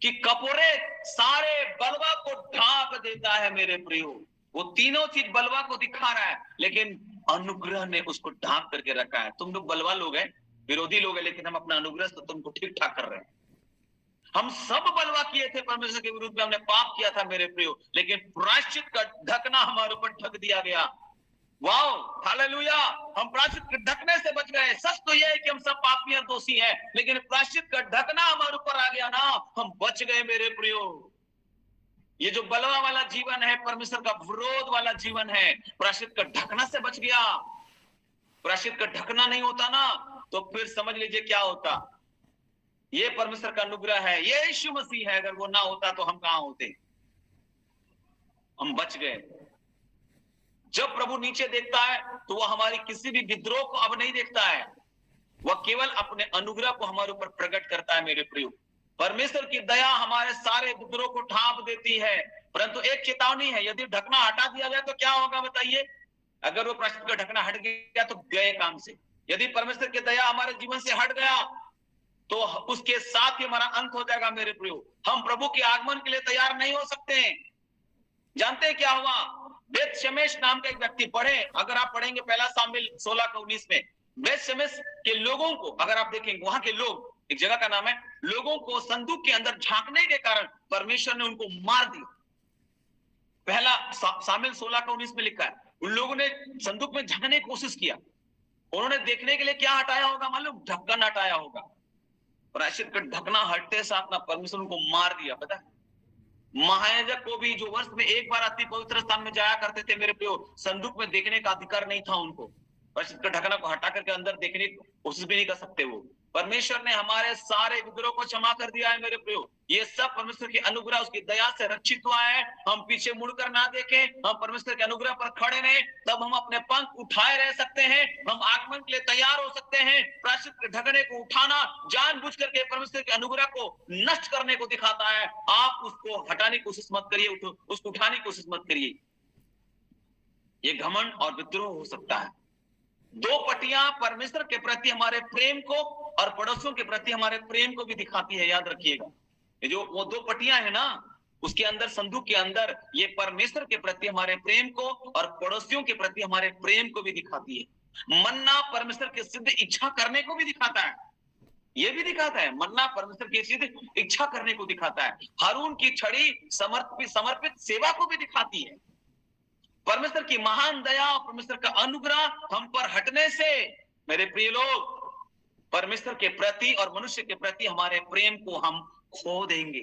कि कपोरे सारे बलवा को ढांक देता है मेरे प्रियो। वो तीनों चीज बलवा को दिखा रहा है, लेकिन अनुग्रह ने उसको ढांक करके रखा है। तुम लोग बलवा लोग हैं, विरोधी लोग हैं, लेकिन हम अपना अनुग्रह से तुमको ठीक ठाक कर रहे हैं। हम सब बलवा किए थे परमेश्वर के विरुद्ध में, हमने पाप किया था मेरे प्रियो, लेकिन प्रायश्चित का ढकना हमारे ऊपर ढक दिया गया। वाओ, हालेलुया, हम प्रायश्चित के ढकने से बच गए। सच तो यह है कि हम सब पापी और दोषी हैं, लेकिन प्रायश्चित का ढकना हमारे ऊपर आ गया ना, हम बच गए मेरे प्रियो। ये जो बलवा वाला जीवन है, परमेश्वर का विरोध वाला जीवन है, प्रायश्चित का ढकना से बच गया। प्रायश्चित का ढकना नहीं होता ना, तो फिर समझ लीजिए क्या होता। ये परमेश्वर का अनुग्रह है, ये यीशु मसीह है। अगर वो ना होता तो हम कहां होते? हम बच गए। जब प्रभु नीचे देखता है तो वह हमारी किसी भी विद्रोह को अब नहीं देखता है, वह केवल अपने अनुग्रह को हमारे ऊपर प्रकट करता है मेरे प्रियो। परमेश्वर की दया हमारे सारे विद्रोह को ढांप देती है, परंतु एक चेतावनी है, यदि ढकना हटा दिया जाए तो क्या होगा बताइए? अगर वो प्रायश्चित का ढकना हट गया तो गए काम से। यदि परमेश्वर की दया हमारे जीवन से हट गया तो उसके साथ ही हमारा अंत हो जाएगा मेरे प्रियो। हम प्रभु के आगमन के लिए तैयार नहीं हो सकते। जानते हैं क्या हुआ? बेत शेमेश नाम का एक व्यक्ति, पढ़े, अगर आप पढ़ेंगे पहला सामुएल 16:19 में, बेत शेमेश के लोगों को अगर आप देखेंगे, वहां के लोग, एक जगह का नाम है, लोगों को संदूक के अंदर झांकने के कारण परमेश्वर ने उनको मार दिया। पहला सामुएल 16:19 में लिखा है, उन लोगों ने संदूक में झांकने की कोशिश किया। उन्होंने देखने के लिए क्या हटाया होगा मालूम? ढक्कन हटाया होगा। प्रायश्चित का ढकना हटते साथ ना परमेश्वर उनको मार दिया। पता है, महायाजक को भी, जो वर्ष में एक बार अति पवित्र स्थान में जाया करते थे मेरे प्रियो, संदूक में देखने का अधिकार नहीं था उनको। प्रायश्चित का ढकना को हटा करके अंदर देखने की कोशिश भी नहीं कर सकते वो। परमेश्वर ने हमारे सारे विद्रोह को क्षमा कर दिया है मेरे प्रियो। ये सब परमेश्वर की अनुग्रह, उसकी दया से रक्षित हुआ है। हम पीछे मुड़कर ना देखें, हम परमेश्वर के अनुग्रह पर खड़े रहें, तब हम अपने पंख उठाए रह सकते हैं। हम आगमन के लिए तैयार हो सकते हैं। प्रायश्चित के ढकने को उठाना जानबूझ करके परमेश्वर के अनुग्रह को नष्ट करने को दिखाता है। आप उसको हटाने की कोशिश मत करिए, उसको उठाने की कोशिश मत करिए। ये घमंड और विद्रोह हो सकता है। दो पट्टियां परमेश्वर के प्रति हमारे प्रेम को और पड़ोसियों के प्रति हमारे प्रेम को भी दिखाती है, याद रखिएगा। ये जो वो दो पट्टियां है ना, उसके अंदर, संदूक के अंदर, ये परमेश्वर के प्रति हमारे प्रेम को और पड़ोसियों के प्रति हमारे प्रेम को भी दिखाती है। मन्ना परमेश्वर की सिद्ध इच्छा करने को भी दिखाता है। ये भी दिखाता है, मन्ना परमेश्वर की सिद्ध इच्छा करने को दिखाता है। हारून की छड़ी समर्पित सेवा को भी दिखाती है। परमेश्वर की महान दया और परमेश्वर का अनुग्रह हम पर हटने से मेरे प्रिय लोग, परमेश्वर के प्रति और मनुष्य के प्रति हमारे प्रेम को हम खो देंगे।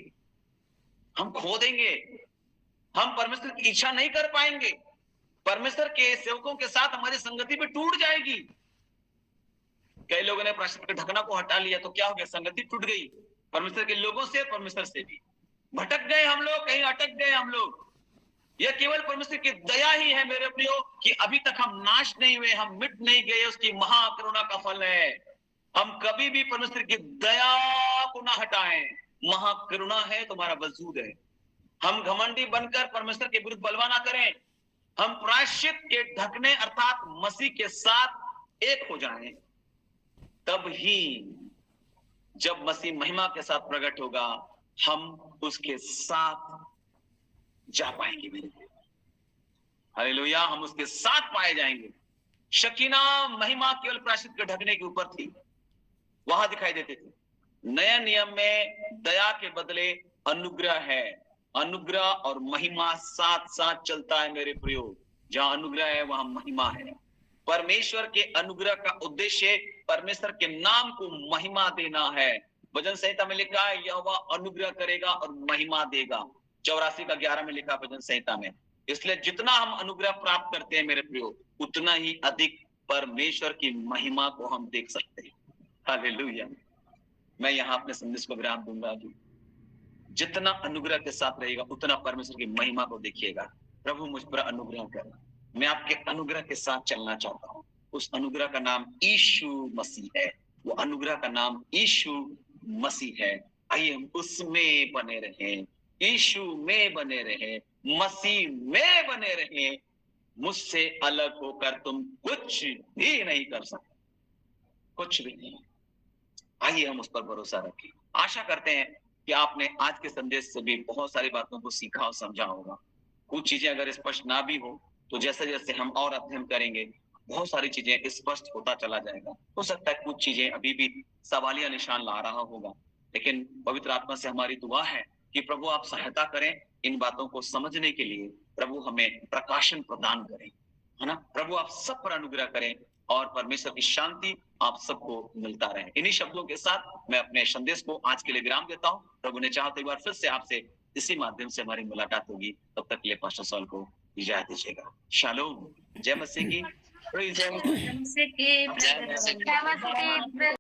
हम खो देंगे। हम परमेश्वर की इच्छा नहीं कर पाएंगे। परमेश्वर के सेवकों के साथ हमारी संगति भी टूट जाएगी। कई लोगों ने प्रायश्चित के ढकना को हटा लिया तो क्या हो गया? संगति टूट गई परमेश्वर के लोगों से, परमेश्वर से भी। भटक गए हम लोग, कहीं अटक गए हम लोग। यह केवल परमेश्वर की दया ही है मेरे प्रियो कि अभी तक हम नाश नहीं हुए, हम मिट नहीं गए। उसकी महाकरुणा का फल है। हम कभी भी परमेश्वर की दया को ना हटाएं। महाकरुणा है, तुम्हारा वजूद है। हम घमंडी बनकर परमेश्वर के विरुद्ध बलवा ना करें। हम प्रायश्चित के ढकने अर्थात मसीह के साथ एक हो जाएं, तब ही जब मसीह महिमा के साथ प्रकट होगा हम उसके साथ जा पाएंगे मेरे। हालेलुया, हम उसके साथ पाए जाएंगे। शकीना महिमा केवल प्रायश्चित के ढकने के ऊपर थी, वहां दिखाई देते थे। नए नियम में दया के बदले अनुग्रह है। अनुग्रह और महिमा साथ साथ चलता है मेरे प्रियो। जहां अनुग्रह है वहां महिमा है। परमेश्वर के अनुग्रह का उद्देश्य परमेश्वर के नाम को महिमा देना है। भजन संहिता में लिखा है यहोवा अनुग्रह करेगा और महिमा देगा, 84 का 11 में लिखा भजन संहिता में। इसलिए जितना हम अनुग्रह प्राप्त करते हैं मेरे प्रियो, उतना ही अधिक परमेश्वर की महिमा को हम देख सकते हैं। हालेलुया। मैं यहाँ अपने संदेश को विराम दूंगा कि जितना अनुग्रह के साथ रहेगा उतना परमेश्वर की महिमा को देखिएगा। प्रभु मुझ पर अनुग्रह कर, मैं आपके अनुग्रह के साथ चलना चाहता हूँ। उस अनुग्रह का नाम यीशु मसीह है, वो अनुग्रह का नाम यीशु मसीह है। आइए हम उसमें बने रहें, यीशु में बने रहें, मसीह में बने रहें। मुझसे अलग होकर तुम कुछ भी नहीं कर सकते, कुछ भी नहीं। आइए हम उस पर भरोसा रखें। आशा करते हैं कि आपने आज के संदेश से भी बहुत सारी बातों को सीखा और समझा होगा। कुछ चीजें अगर स्पष्ट ना भी हो तो जैसे जैसे हम और अध्ययन करेंगे बहुत सारी चीजें स्पष्ट होता चला जाएगा। हो सकता है कुछ चीजें अभी भी सवालिया निशान ला रहा होगा, लेकिन पवित्र आत्मा से हमारी दुआ है कि प्रभु आप सहायता करें इन बातों को समझने के लिए। प्रभु हमें प्रकाशन प्रदान करें, है ना। प्रभु आप सब पर अनुग्रह करें और परमेश्वर की शांति आप सबको मिलता रहे। इन्हीं शब्दों के साथ मैं अपने संदेश को आज के लिए विराम देता हूँ। प्रभु ने चाहा तो एक बार फिर से आपसे इसी माध्यम से हमारी मुलाकात होगी। तब तक के लिए पास्टर सॉल को इजाजत दीजिएगा। शालोम, जय मसीह की। जय मसीह की।